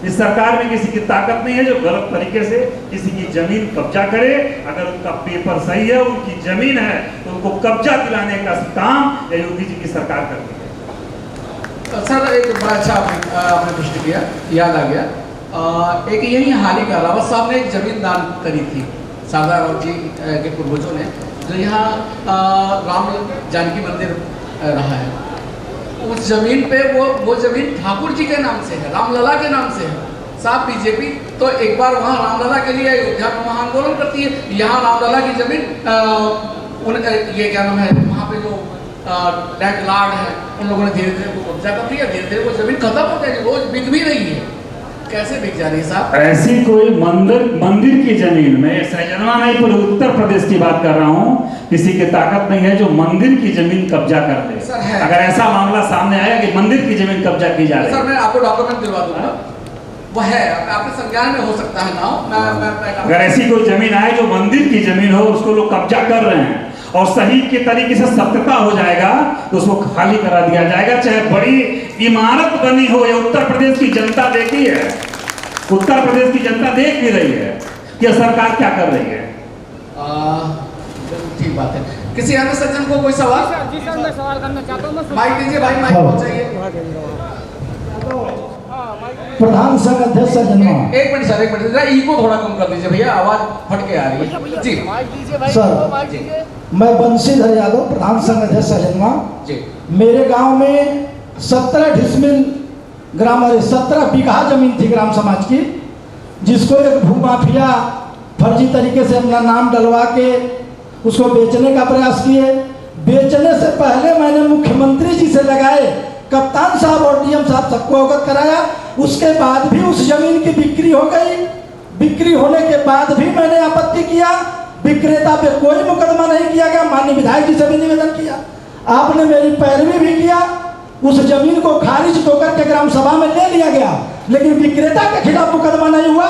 इस सरकार में किसी की ताकत नहीं है जो गलत तरीके से किसी की जमीन कब्जा करे। अगर उनका पेपर सही है, उनकी जमीन है, तो उनको कब्जा दिलाने का काम योगी जी की सरकार करती है। सर, एक बड़ा अच्छा आपने प्रश्न किया, याद आ गया। एक यही हाल ही का रावत साहब ने एक जमीन दान करी थी शारदा राव जी के पूर्वजों ने, जो यहाँ राम जानकी मंदिर रहा है, उस जमीन पे वो जमीन ठाकुर जी के नाम से है, रामलला के नाम से है। साहब बीजेपी तो एक बार वहाँ रामलला के लिए अयोध्या में वहाँ आंदोलन करती है, यहाँ रामलला की जमीन ये क्या नाम है, वहाँ पे जो लैंड लॉर्ड है उन लोगों ने धीरे धीरे वो कब्जा कर लिया, धीरे धीरे वो जमीन खत्म हो जाएगी, रोज बिक भी रही है। कैसे बिक जा रही है साहब? ऐसी कोई मंदिर की जमीन में, सहजनवा नहीं पूरे उत्तर प्रदेश की बात कर रहा हूँ, किसी की ताकत नहीं है जो मंदिर की जमीन कब्जा कर ले। अगर ऐसा मामला सामने आया कि मंदिर की जमीन कब्जा की जा रही है, सर मैं आपको डॉक्यूमेंट दिलवा दूंगा, वो है आपके संज्ञान में हो सकता है ना। अगर ऐसी कोई जमीन आए जो मंदिर की जमीन हो, उसको लोग कब्जा कर रहे हैं और सही के तरीके से सत्यता हो जाएगा तो उसको खाली करा दिया जाएगा, चाहे बड़ी इमारत बनी हो। ये उत्तर प्रदेश की जनता देखी है, उत्तर प्रदेश की जनता देख भी रही है कि सरकार क्या कर रही है। ठीक बात है। किसी अन्य सज्जन को कोई सवाल? जी सर, मैं सवाल करना चाहता हूँ। माइक दीजिए भाई, माइक पहुंचाइए। प्रधान संघ अध्यक्ष सहजनवा। एक मिनट सर, एक मिनट, जरा इको थोड़ा कम कर दीजिए भैया, आवाज फट के आ रही है जी। सर मैं बंशीधर यादव, प्रधान संघ अध्यक्ष सहजनवा जी। मेरे गांव में 17 डिसमिल ग्राम 17 बीघा जमीन थी ग्राम समाज की, जिसको एक भूमाफिया फर्जी तरीके से अपना नाम डलवा के उसको बेचने का प्रयास किए। बेचने से पहले मैंने मुख्यमंत्री जी से लगाए, कप्तान साहब और डीएम साहब सबको अवगत कराया। उसके बाद भी उस जमीन की बिक्री हो गई। बिक्री होने के बाद भी मैंने आपत्ति किया, विक्रेता पे कोई मुकदमा नहीं किया गया। माननीय विधायक जी से भी निवेदन किया, आपने मेरी पैरवी भी किया। उस जमीन को खारिज होकर के ग्राम सभा में ले लिया गया, लेकिन विक्रेता के खिलाफ मुकदमा नहीं हुआ।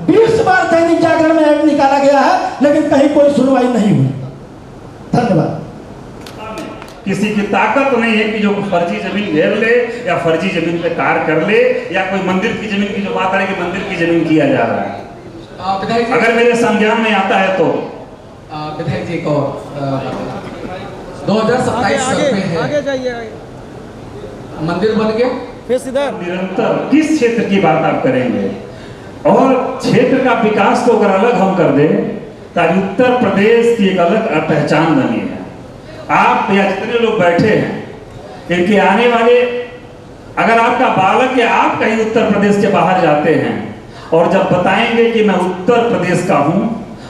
20 बार दैनिक जागरण में ऐड निकाला गया है, लेकिन कहीं कोई सुनवाई नहीं हुई। धन्यवाद। किसी की ताकत नहीं है कि जो फर्जी जमीन घेर ले या फर्जी जमीन पे कार्य कर ले, या कोई मंदिर की जमीन की जो बात है कि मंदिर की जमीन किया जा रहा है। अगर मेरे संज्ञान में आता है तो विधायक जी को 2027 में है, आगे जाइए, मंदिर बन गया फिर सीधा निरंतर किस क्षेत्र की बात आप करेंगे, और क्षेत्र का विकास को अगर अलग हम कर दे तो उत्तर प्रदेश की एक अलग पहचान बनी है। आप या जितने लोग बैठे हैं, इनके आने वाले, अगर आपका बालक या आप कहीं उत्तर प्रदेश के बाहर जाते हैं और जब बताएंगे कि मैं उत्तर प्रदेश का हूं,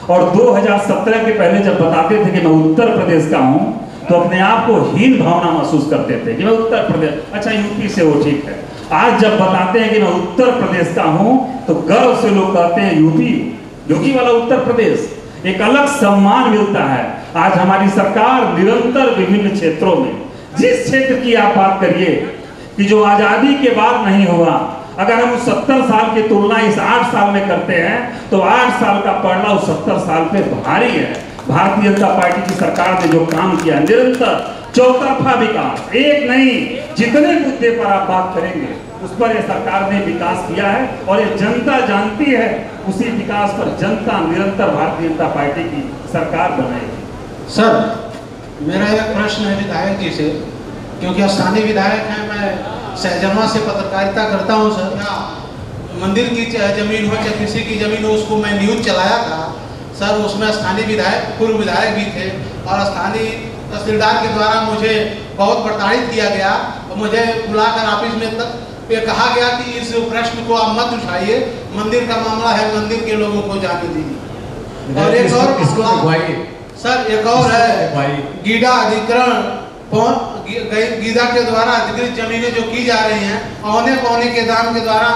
और 2017 के पहले जब बताते थे कि मैं उत्तर प्रदेश का हूं, तो अपने आप को हीन भावना महसूस करते थे कि मैं उत्तर प्रदेश, अच्छा यूपी से वो ठीक है। आज जब बताते हैं कि मैं उत्तर प्रदेश का हूं तो गर्व से लोग कहते हैं यूपी, योगी वाला उत्तर प्रदेश, एक अलग सम्मान मिलता है। आज हमारी सरकार निरंतर विभिन्न क्षेत्रों में, जिस क्षेत्र की आप बात करिए कि जो आजादी के बाद नहीं हुआ, अगर हम 70 साल की तुलना इस 8 साल में करते हैं तो 8 साल का पड़ना उस 70 साल पे भारी है। भारतीय जनता पार्टी की सरकार ने जो काम किया, निरंतर चौतरफा विकास, एक नहीं जितने मुद्दे पर आप बात करेंगे उस पर यह सरकार ने विकास किया है, और ये जनता जानती है। उसी विकास पर जनता निरंतर भारतीय जनता पार्टी की सरकार बनाएगी। सर मेरा एक प्रश्न है विधायक जी से, क्योंकि स्थानीय विधायक हैं, मैं सहजनवा से पत्रकारिता करता हूं। सर मंदिर की जमीन हो चाहे किसी की जमीन हो, उसको मैं न्यूज चलाया था सर, उसमें स्थानीय विधायक, पूर्व विधायक भी थे, और स्थानीय तहसीलदार के द्वारा मुझे बहुत प्रताड़ित किया गया और मुझे बुलाकर ऑफिस में तक ये कहा गया कि इस प्रश्न को आप मत उठाइए, मंदिर का मामला है, मंदिर के लोगों को जाने दीजिए। और एक और सर, एक और है गीडा अधिग्रहण, गीडा के द्वारा अधिकृत जमीनें जो की जा रही हैं, औने पौने के दाम के द्वारा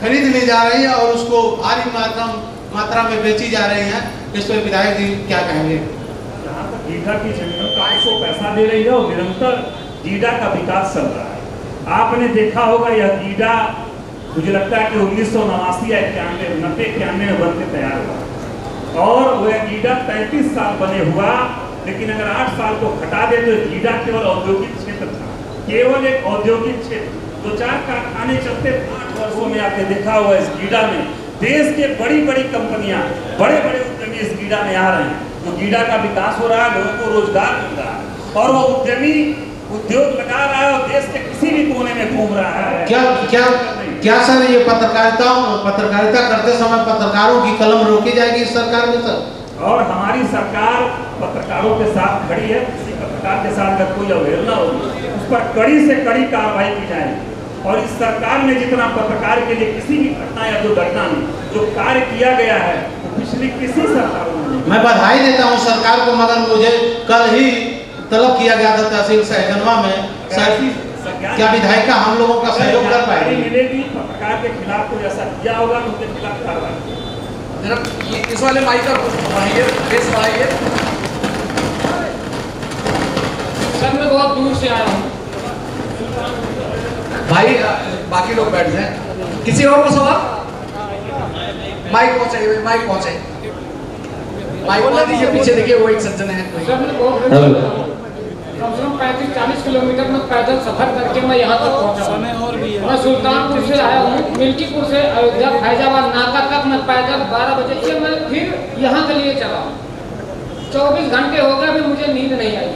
खरीद ली जा रही है और उसको भारी मात्रा में बेची जा रही है। इस पर विधायक जी क्या कहेंगे? जहाँ तक गीडा की जमीनों का आपको पैसा दे रही है और निरंतर गीडा का विकास चल रहा है। आपने देखा होगा यह गीडा, मुझे लगता है कि 1989 या 91 में बनके तैयार हुआ, और वह गीडा 33 साल बने हुआ। लेकिन अगर 8 साल को घटा दे तो गीडा केवल औद्योगिक क्षेत्र था, केवल एक औद्योगिक क्षेत्र। 2-4 कारखाने चलते 8 वर्षों में आपने देखा होगा इस गीडा में देश के बड़ी बड़ी कंपनियां, बड़े बड़े उद्यमी इस गीडा में आ रहे हैं। तो गीडा का विकास हो रहा है, लोगों को रोजगार मिल रहा है, और वो उद्यमी उद्योग लगा रहा है और देश के किसी भी कोने में घूम रहा है। क्या सर ये पत्रकारिता करते समय पत्रकारों की कलम रोकी जाएगी इस सरकार में सर? और हमारी सरकार पत्रकारों के साथ खड़ी है। किसी पत्रकार के साथ अगर कोई अवहेलना होगी उस पर कड़ी से कड़ी कार्रवाई की जाएगी। और इस सरकार ने जितना पत्रकार के लिए किसी भी घटना या दुर्घटना में जो कार्य किया गया है वो पिछली किसी सरकार में। मैं बधाई देता हूं सरकार को, मगर मुझे कल ही तलब किया गया था तहसील सहजनवा में, क्या विधायिका हम लोगों का सहयोग कर पाएगी? मिलेगी पत्रकार के खिलाफ कोई ऐसा किया होगा तो उनके खिलाफ कार्रवाई। इस वाले माइक का बढ़ाइए, बेस बढ़ाइए। सर मैं बहुत दूर से आया हूँ। भाई बाकी लोग बैठ जाए। किसी और को सवाल? माइक पहुंचे, माइक पहुंचे, माइक पहुंच दीजिए। पीछे देखिए वो एक सज्जन है। सर मैं बहुत कम से कम 35-40 किलोमीटर में पैदल सफर करके मैं यहाँ तक पहुँचा हूँ। मैं सुल्तानपुर से आया हूँ, मिल्कीपुर से अयोध्या फैजाबाद नाका तक मैं पैदल 12 बजे से मैं फिर यहाँ के लिए चला हूँ। 24 घंटे हो गए, अभी मुझे नींद नहीं आई।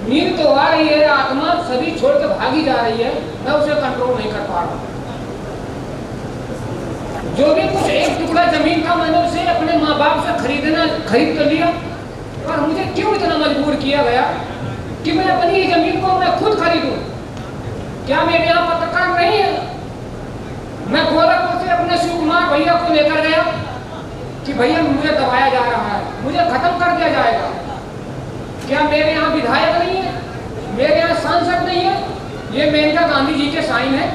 नींद तो आ रही है, आत्मा सभी छोड़ के भागी जा रही है, मैं उसे कंट्रोल नहीं कर पा रहा। जो भी कुछ एक टुकड़ा जमीन था मैंने उसे अपने माँ बाप से खरीद कर लिया। पर मुझे क्यों इतना मजबूर किया गया कि मैं अपनी जमीन को मैं खुद खरीदूं? क्या मेरे यहाँ पत्रकार नहीं है? मैं गोरखपुर से अपने शिव कुमार भैया को लेकर गया कि भैया मुझे दबाया जा रहा है, मुझे खत्म कर दिया जाएगा। क्या मेरे यहाँ विधायक नहीं है, मेरे यहाँ सांसद नहीं है? ये मेनका गांधी जी के साइन है।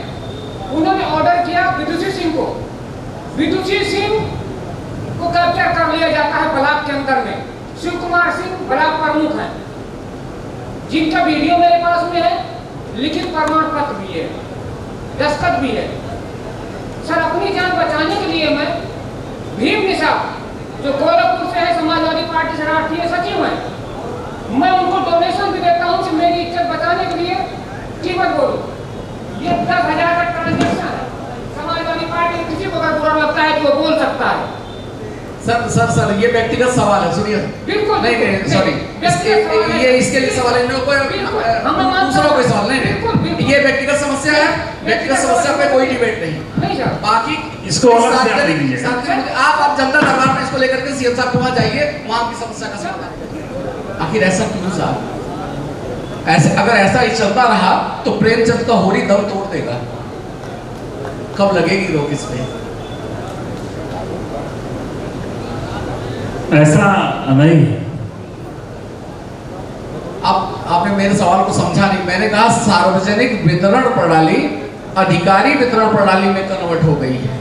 उन्होंने ऑर्डर किया विदुषी सिंह को, विदुषी सिंह को कैप्चर कर लिया जाता है ब्लॉक के अंदर में। शिव कुमार सिंह ब्लॉक प्रमुख है, जिनका वीडियो मेरे पास में है, लिखित प्रमाण पत्र भी है, दस्तखत भी है। सर अपनी जान बचाने के लिए मैं भीम निषाद जो गोरखपुर से है, समाजवादी पार्टी से राष्ट्रीय सचिव है, मैं उनको डोनेशन भी देता हूं कि मेरी इज्जत बचाने के लिए कीमत बोलो। ये 10,000 का ट्रांजेक्शन है। समाजवादी पार्टी किसी को अगर बुरा लगता है तो वो बोल सकता है। सर ये व्यक्तिगत सवाल है, सुनिए। बिल्कुल नहीं सॉरी, ये इसके लिए सवाल है, दूसरा कोई सवाल नहीं। ये व्यक्तिगत समस्या है, व्यक्तिगत समस्या पे कोई डिबेट नहीं। बाकी इसको आप जनता दरबार में इसको लेकर के सीएम साहब के वहां जाइए, वहां की समस्या का समाधान। आखिर ऐसा क्यों साहब? ऐसे अगर ऐसा ही चलता रहा तो प्रेमचंद का होरी दम तोड़ देगा। कब लगेगी रोक इस पे? ऐसा नहीं है। अब आपने मेरे सवाल को समझा नहीं। मैंने कहा सार्वजनिक वितरण प्रणाली अधिकारी वितरण प्रणाली में कन्वर्ट हो गई है,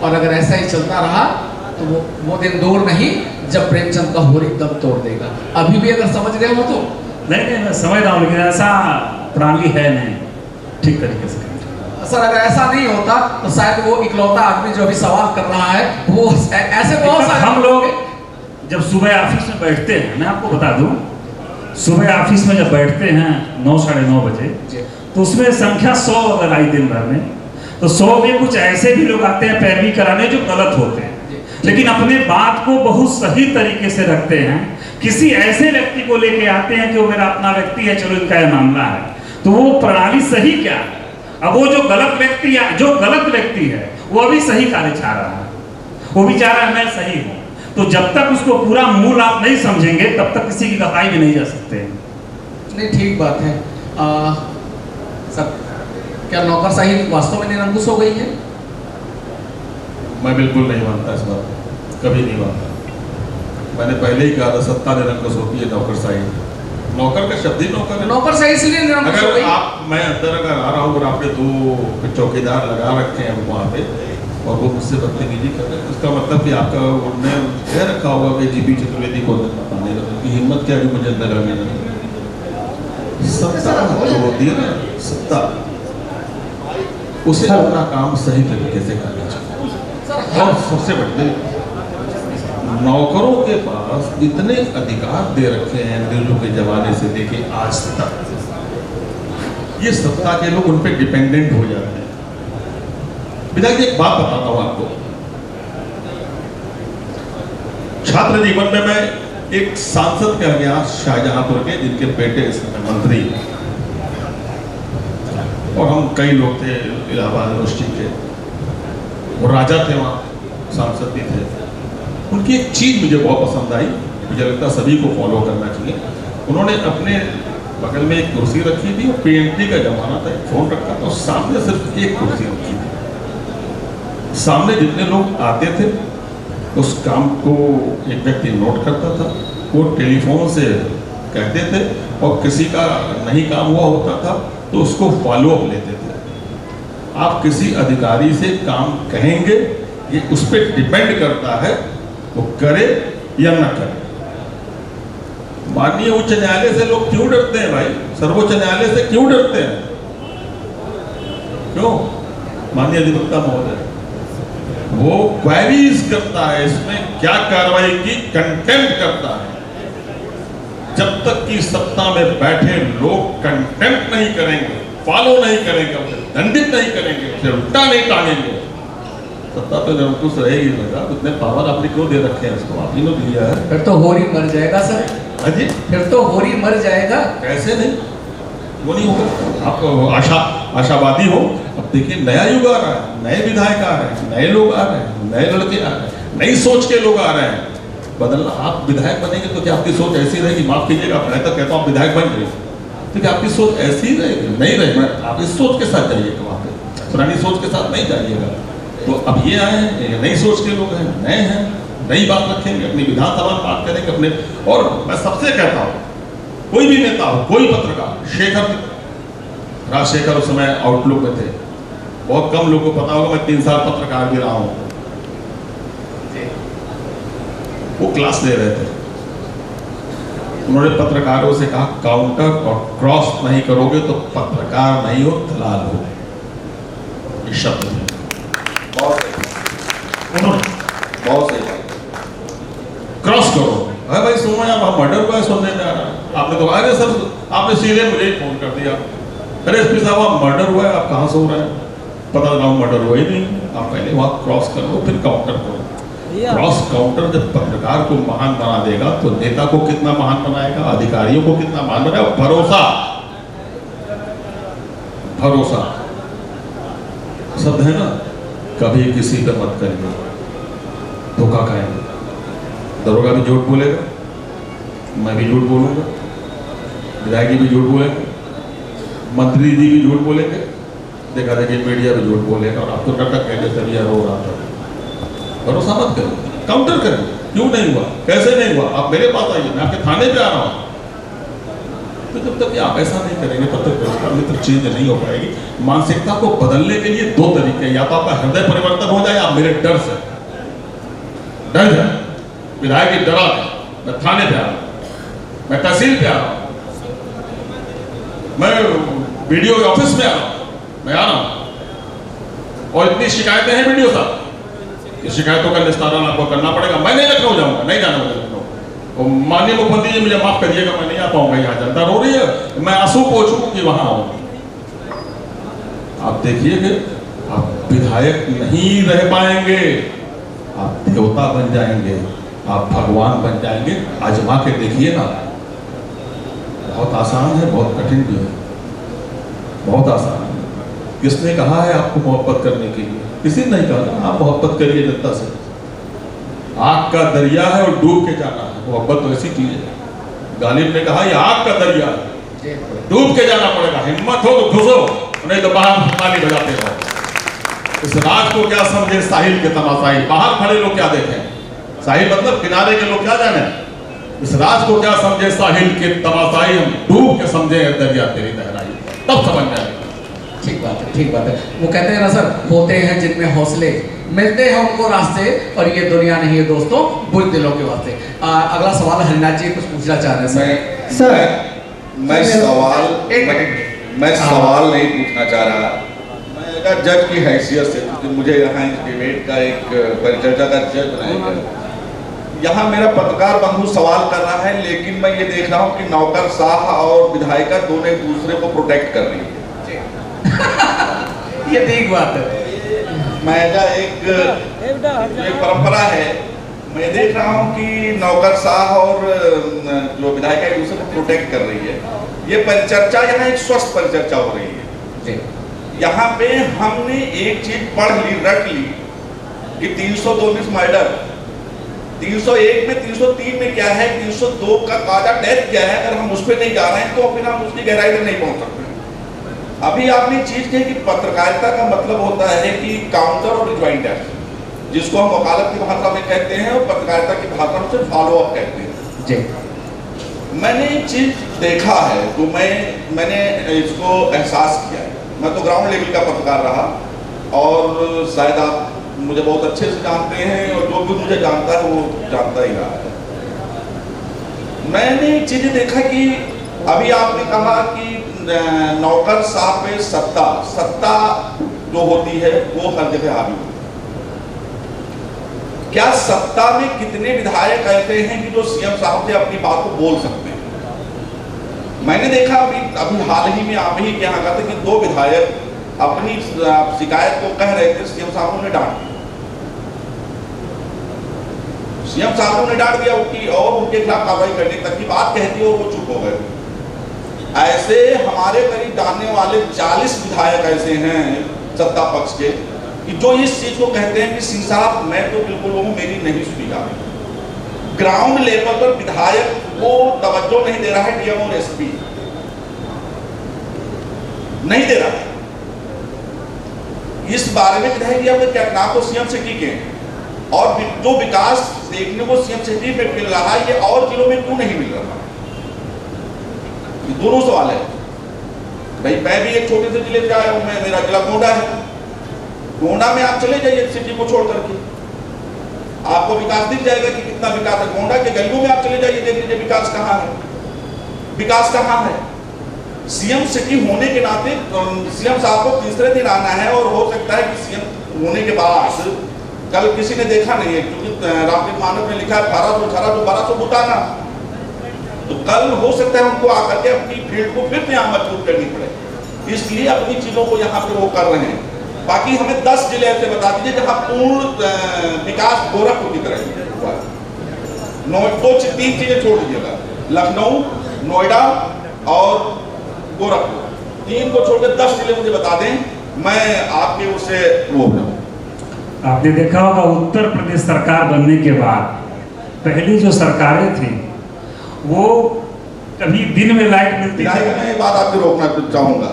और अगर ऐसा ही चलता रहा तो वो दिन दूर नहीं जब प्रेमचंद का होरी दम तोड़ देगा। अभी भी अगर समझ गए हो तो नहीं, मैं समझ रहा हूँ, लेकिन ऐसा प्रणाली है नहीं ठीक तरीके से। सर अगर ऐसा नहीं होता तो शायद वो इकलौता आदमी जो अभी सवाल कर रहा है वो ऐसे बहुत सारे हम लोग जब सुबह ऑफिस में बैठते हैं, मैं आपको बता दूं, सुबह ऑफिस में जब बैठते हैं 9 साढ़े 9 बजे, तो उसमें संख्या 100 अगर आई दिन भर में, तो 100 में कुछ ऐसे भी लोग आते हैं पैरवी कराने जो गलत होते हैं, लेकिन अपने बात को बहुत सही तरीके से रखते हैं। किसी ऐसे व्यक्ति को लेके आते हैं कि वो मेरा अपना व्यक्ति है, चलो इनका यह मामला है, तो वो प्रणाली सही क्या है? अब वो जो गलत व्यक्ति है वो अभी सही कार्य चाह रहा है, वो भी चाह रहा है मैं सही हूँ। तो जब तक उसको पूरा मूल आप नहीं समझेंगे तब तक किसी की गहराई में नहीं जा सकते। नहीं ठीक बात है। सर क्या नौकरशाही वास्तव में निरंकुश हो गई है? मैं बिल्कुल नहीं मानता इस बात को, कभी नहीं मानता। मैंने पहले ही कहा था सत्ता निरंकुश होती है, नौकरशाही। नौकर का शब्द ही नौकर है। नौकरशाही इसलिए निरंकुश हो गई। आप मैं अंदर अगर आ रहा हूँ और आपने 2 चौकीदार लगा रखे हैं वहाँ पे और वो मुझसे बदतमीजी कर रहे हैं, उसका मतलब कि आपका उन्होंने कह रखा होगा कि जीपी चतुर्वेदी को पाने की हिम्मत क्या है मुझे अंदर आने की। सत्ता जो होती है ना, सत्ता उसे अपना काम सही तरीके से करना चाहिए। और सबसे बड़ी नौकरों के पास इतने अधिकार दे रखे हैं अंग्रेजों के जमाने से लेके आज तक, ये सत्ता के लोग उन पे डिपेंडेंट हो जाते हैं। विधायक जी एक बात बताता हूं आपको, छात्र जीवन में मैं एक सांसद के गया शाहजहांपुर के, जिनके बेटे इस समय मंत्री, और हम कई लोग थे इलाहाबाद यूनिवर्सिटी के, वो राजा थे वहाँ, सांसद भी थे। उनकी एक चीज़ मुझे बहुत पसंद आई, मुझे लगता है सभी को फॉलो करना चाहिए। उन्होंने अपने बगल में एक कुर्सी रखी थी और PNT का जमाना था, एक फ़ोन रखा था और सामने सिर्फ एक कुर्सी रखी थी। सामने जितने लोग आते थे उस काम को एक व्यक्ति नोट करता था, वो टेलीफोन से कहते थे और किसी का नहीं काम हुआ होता था तो उसको फॉलो अप लेते थे। आप किसी अधिकारी से काम कहेंगे, ये उस पर डिपेंड करता है वो करे या न करे। माननीय उच्च न्यायालय से लोग क्यों डरते हैं भाई? सर्वोच्च न्यायालय से क्यों डरते हैं? क्यों? माननीय अधिवक्ता महोदय, वो क्वेरीज करता है, इसमें क्या कार्रवाई की, कंटेम्प्ट करता है। जब तक कि सत्ता में बैठे लोग कंटेम्प्ट नहीं करेंगे, फॉलो नहीं करेंगे, उसे दंडित नहीं करेंगे, उसे उल्टा नहीं टांगेंगे, सत्ता तो निरंकुश रहेगी। लगा उतने पावर आपने क्यों दे रखे हैं इसको? आप ही ने दिया है। फिर तो होरी मर जाएगा सर। हाँ जी, फिर तो होरी मर जाएगा। कैसे नहीं? वो नहीं होगा। आप आशावादी हो। अब देखिए नया युग आ रहा है, नए विधायक आ रहे हैं, नए लोग आ रहे हैं, नए लड़के आ रहे हैं, नई सोच के लोग आ रहे हैं। बदलना, आप विधायक बनेंगे तो क्या आपकी सोच ऐसी रहेगी? माफ कीजिएगा, मैं तो कहता हूँ विधायक बन गए तो क्या आपकी सोच ऐसी रहेगी? नहीं रहेगी। आप इस सोच के साथ जाइएगा, वहाँ पे पुरानी सोच के साथ नहीं जाइएगा। तो अब ये आए हैं, नई सोच के लोग हैं, नए हैं, नई बात रखेंगे, अपनी विधानसभा में बात करेंगे अपने। और मैं सबसे कहता हूँ, कोई भी नेता हो, कोई पत्रकार, राजशेखर उस समय आउटलुक में थे, बहुत कम लोगों को पता होगा मैं 3 साल पत्रकार भी रहा हूँ। वो क्लास ले रहे थे, उन्होंने पत्रकारों से कहा काउंटर और क्रॉस नहीं करोगे तो पत्रकार नहीं हो, दलाल हो। ये शब्द बहुत सही क्रॉस करो। अरे भाई सुनो यार, वहाँ मर्डर हुआ है, सुनने में आ रहा है। आपने तो अरे सर, आपने सीधे मुझे ही फोन कर दिया, अरे SP साहब वहाँ मर्डर हुआ है, आप कहाँ से हो रहे हैं? पता लगा मर्डर हुआ ही नहीं। आप पहले वहाँ क्रॉस करो, फिर काउंटर करो। क्रॉस काउंटर जब पत्रकार को महान बना देगा तो नेता को कितना महान बनाएगा, अधिकारियों को कितना महान बनाएगा। भरोसा, भरोसा शब्द है ना, कभी किसी पर मत करिए, धोखा खाएंगे। दरोगा भी झूठ बोलेगा, मैं भी झूठ बोलूंगा, विधायक जी भी झूठ बोलेंगे, मंत्री जी भी झूठ बोलेंगे, देखा देखिए मीडिया भी झूठ बोलेगा। और आप तो डर तक कहते सर यार हो रहा था। भरोसा मत करो, काउंटर करो। क्यों नहीं हुआ, कैसे नहीं हुआ, आप मेरे पास आइए, मैं आपके थाने पे आ रहा हूँ। तो जब तक आप ऐसा नहीं करेंगे तब तक व्यवस्था में तो चेंज नहीं हो पाएगी। मानसिकता को बदलने के लिए 2 तरीके, या तो आपका हृदय परिवर्तन हो जाए, या मेरे डर से डर जाए, विधायक की डरा है, मैं थाने पे आ रहा हूँ, मैं तहसील पे आ रहा हूँ, मैं BDO ऑफिस में आ रहा हूँ, मैं आ रहा हूँ, और इतनी शिकायतें हैं BDO साहब, ये शिकायतों का निस्तारण आपको करना पड़ेगा। मैं नहीं लखनऊ जाऊंगा, नहीं जाना मुझे लखनऊ। और माननीय मुख्यमंत्री जी मुझे माफ करिएगा, मैं नहीं आ पाऊंगा, यहाँ जनता रो रही है, मैं आंसू पोंछूं कि वहां आऊंगा। आप देखिए कि आप विधायक नहीं रह पाएंगे, आप देवता बन जाएंगे, आप भगवान बन जाएंगे। आजमा के देखिए ना, बहुत आसान है, बहुत कठिन भी है, बहुत आसान है। किसने कहा है आपको मोहब्बत करने के लिए? किसी ने नहीं कहा। आप मोहब्बत करिए जनता से, आग का दरिया है और डूब के जाना है। मोहब्बत तो ऐसी चीज है, गालिब ने कहा ये आग का दरिया है, डूब के जाना पड़ेगा। हिम्मत हो तो घुसो, नहीं तो बाहर ताली बजाते रहो। इस राज को क्या समझे साहिल के तमाशाई, बाहर खड़े लोग क्या देखें, साहिल मतलब किनारे के लोग क्या जाने। इस राज को क्या समझे साहिल के तमाशाई, हम डूब के समझे दरिया तेरी गहराई, तब समझ जाएगा। ठीक बात है, ठीक बात है। वो कहते हैं ना सर, होते हैं जिनमें हौसले, मिलते हैं उनको रास्ते, और ये दुनिया नहीं है दोस्तों बुरे दिलों के वास्ते। अगला सवाल हरिनाथ जी कुछ पूछना चाह रहे हैं सर। मैं सवाल नहीं पूछना चाह रहा, मैं जज की हैसियत से, क्योंकि मुझे यहाँ इस डिबेट का एक परिचर्चा का जज बनाया गया। यहाँ मेरा पत्रकार बंधु सवाल कर रहा है, लेकिन मैं ये देख रहा हूँ कि नौकरशाह और विधायिका दोनों एक दूसरे को प्रोटेक्ट कर रही है। ये ठीक बात है। मैं एक परंपरा है, मैं देख रहा हूँ कि नौकरशाह और जो विधायिका एक दूसरे को प्रोटेक्ट कर रही है। ये परिचर्चा यहाँ एक स्वस्थ परिचर्चा हो रही है। यहाँ पे हमने एक चीज पढ़ ली, रट ली कि 324 मर्डर 301 में 303 में क्या है, 302 का कायदा डेथ क्या है, अगर हम उस पर नहीं जा रहे हैं तो फिर हम उसकी गहराई में नहीं पहुंच सकते। अभी आपने चीज कही कि पत्रकारिता का मतलब होता है कि काउंटर और रिज्वाइंड एक्शन, जिसको हम वकालत की भाषा में कहते हैं और पत्रकारिता की भाषा में फॉलो अप कहते हैं। जी मैंने एक चीज देखा है तो मैंने इसको एहसास किया है। मैं तो ग्राउंड लेवल का पत्रकार रहा और शायद आप मुझे बहुत अच्छे से जानते हैं और जो भी मुझे जानता है वो जानता ही रहा है। मैंने एक चीज देखा कि अभी आपने कहा कि नौकर साहब पे सत्ता जो होती है वो हर जगह हावी होती है। क्या सत्ता में कितने विधायक ऐसे हैं कि जो सीएम साहब से अपनी बात को बोल सकते हैं? मैंने देखा अभी हाल ही में आप ही के यहाँ का था कि 2 विधायक अपनी शिकायत को कह रहे थे, सीएम साहब ने डांट दिया। सीएम साहब ने डांट दिया और उनके खिलाफ कार्रवाई करने तक की बात कहती और वो चुप हो गए। ऐसे हमारे करीब जानने वाले 40 विधायक ऐसे हैं सत्ता पक्ष के कि जो इस चीज को कहते हैं कि सिंह साहब मैं तो बिल्कुल वो मेरी नहीं सुनी जा रही। ग्राउंड लेवल पर विधायक को तवज्जो नहीं दे रहा है डीएम और एसपी, नहीं दे रहा है। इस बारे में विधायक क्या ना तो सीएम सिटी के और जो विकास देखने को सीएम सिटी में मिल रहा है ये और जिलों में क्यों नहीं मिल रहा? दोनों सवाल है भाई। मैं भी एक छोटे से जिले से आया हूं, मैं मेरा जिला गोंडा है। गोंडा में आप चले जाइए सिटी को छोड़ करके, आपको विकास दिख जाएगा कि कितना विकास है। गोंडा के गलियों में आप चले जाइए, देख लीजिए विकास कहाँ है, विकास कहाँ है। सीएम सिटी होने के नाते सीएम साहब को तीसरे दिन आना है और हो सकता है कि सीएम होने के बाद कल किसी ने देखा नहीं है क्योंकि रामकृत मानव में लिखा है 1818 तो 1200 बुताना, तो कल हो सकता है उनको आकर के अपनी फील्ड को फिर यहाँ मजबूत करनी पड़े। इसलिए अपनी चीजों को यहाँ पे वो कर रहे हैं। बाकी हमें 10 जिले ऐसे बता दीजिए जहाँ पूर्ण विकास गोरखपुर की तरह हुआ है। 3 चीजें छोड़ दीजिएगा, लखनऊ, नोएडा और गोरखपुर, 3 को छोड़कर 10 जिले मुझे बता दें, मैं आपके उससे वो हूँ। आपने देखा होगा उत्तर प्रदेश सरकार बनने के बाद पहली जो सरकारें थी वो कभी दिन में लाइट मिलती थी। मैं बात आपको रोकना चाहूंगा।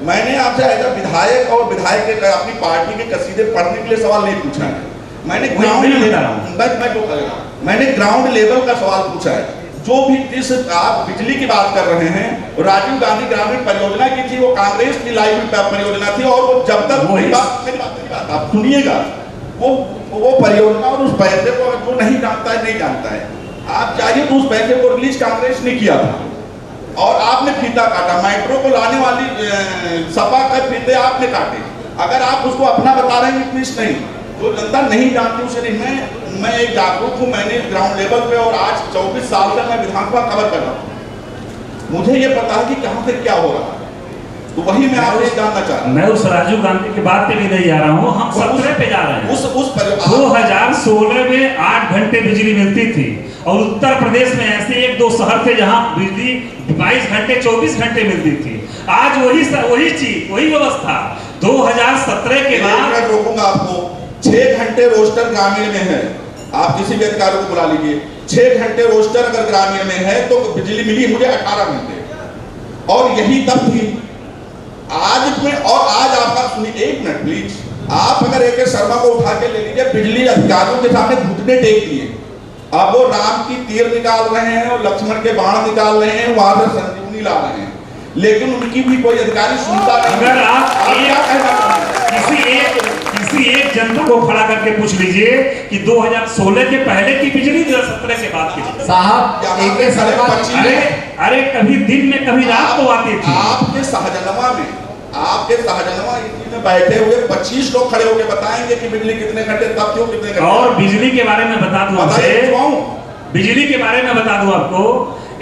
मैंने आपसे एज विधायक और विधायक के अपनी पार्टी के कसीदे पढ़ने के लिए सवाल नहीं पूछा है। मैंने ग्राउंड लेवल का सवाल पूछा है। जो भी जिस आप बिजली की बात कर रहे हैं, राजीव गांधी ग्रामीण परियोजना की थी, वो कांग्रेस की लाई हुई परियोजना थी और वो जब तक मेरी बात आप सुनिएगा, वो परियोजना और उस पैसे को जो नहीं जानता है नहीं जानता है। आप जाइए तो उस पैसे को रिलीज कांग्रेस ने किया था और आपने फीता काटा। मेट्रो को लाने वाली सपा का फीते आपने काटे। अगर आप उसको अपना बता रहे हैं प्लीज नहीं, जो जनता नहीं जानती उसे नहीं। मैं एक जागरूक हूँ, मैंने ग्राउंड लेवल पे और आज 24 साल तक मैं विधानसभा कवर कर रहा हूँ, मुझे ये पता है कि कहाँ से क्या हो रहा है। तो वही मैं आपसे जानना चाह रहा हूँ। मैं उस राजीव गांधी की बात पे भी नहीं जा रहा हूँ, हम 17 पे जा रहे हैं। उस 2016 में 8 घंटे बिजली मिलती थी और उत्तर प्रदेश में ऐसे 1-2 शहर थे जहाँ बिजली 22 घंटे 24 घंटे मिलती थी। आज वही चीज वही व्यवस्था 2017 के बाद। रोकूंगा आपको, 6 घंटे रोस्टर ग्रामीण में है, आप किसी भी अधिकारी को बुला लीजिए। 6 घंटे रोस्टर अगर ग्रामीण में है तो बिजली मिली मुझे 18 घंटे, और यही तब थी। आज में और आज आपका सुनिए 1 मिनट प्लीज। आप अगर AK शर्मा को उठा के ले लीजिए, बिजली अधिकारियों के सामने घुटने टेक दिए। अब वो राम की तीर निकाल रहे हैं और लक्ष्मण के बाण निकाल रहे हैं, वहां से संजीवनी ला रहे हैं, लेकिन उनकी भी कोई अधिकारी सुनता नहीं। अगर आप किसी एक जनता को खड़ा करके पूछ लीजिए कि 2016 के पहले की बिजली 2017 के बाद की साहब, AK शर्मा, अरे कभी दिन में कभी रात को आती थी। आपके शाहजहां में बैठे हुए 25 लोग खड़े होकर बताएंगे कि बिजली कितने घंटे तब क्यों कितने घंटे। और बिजली के बारे में बता दूं बिजली के बारे में बता दूं आपको,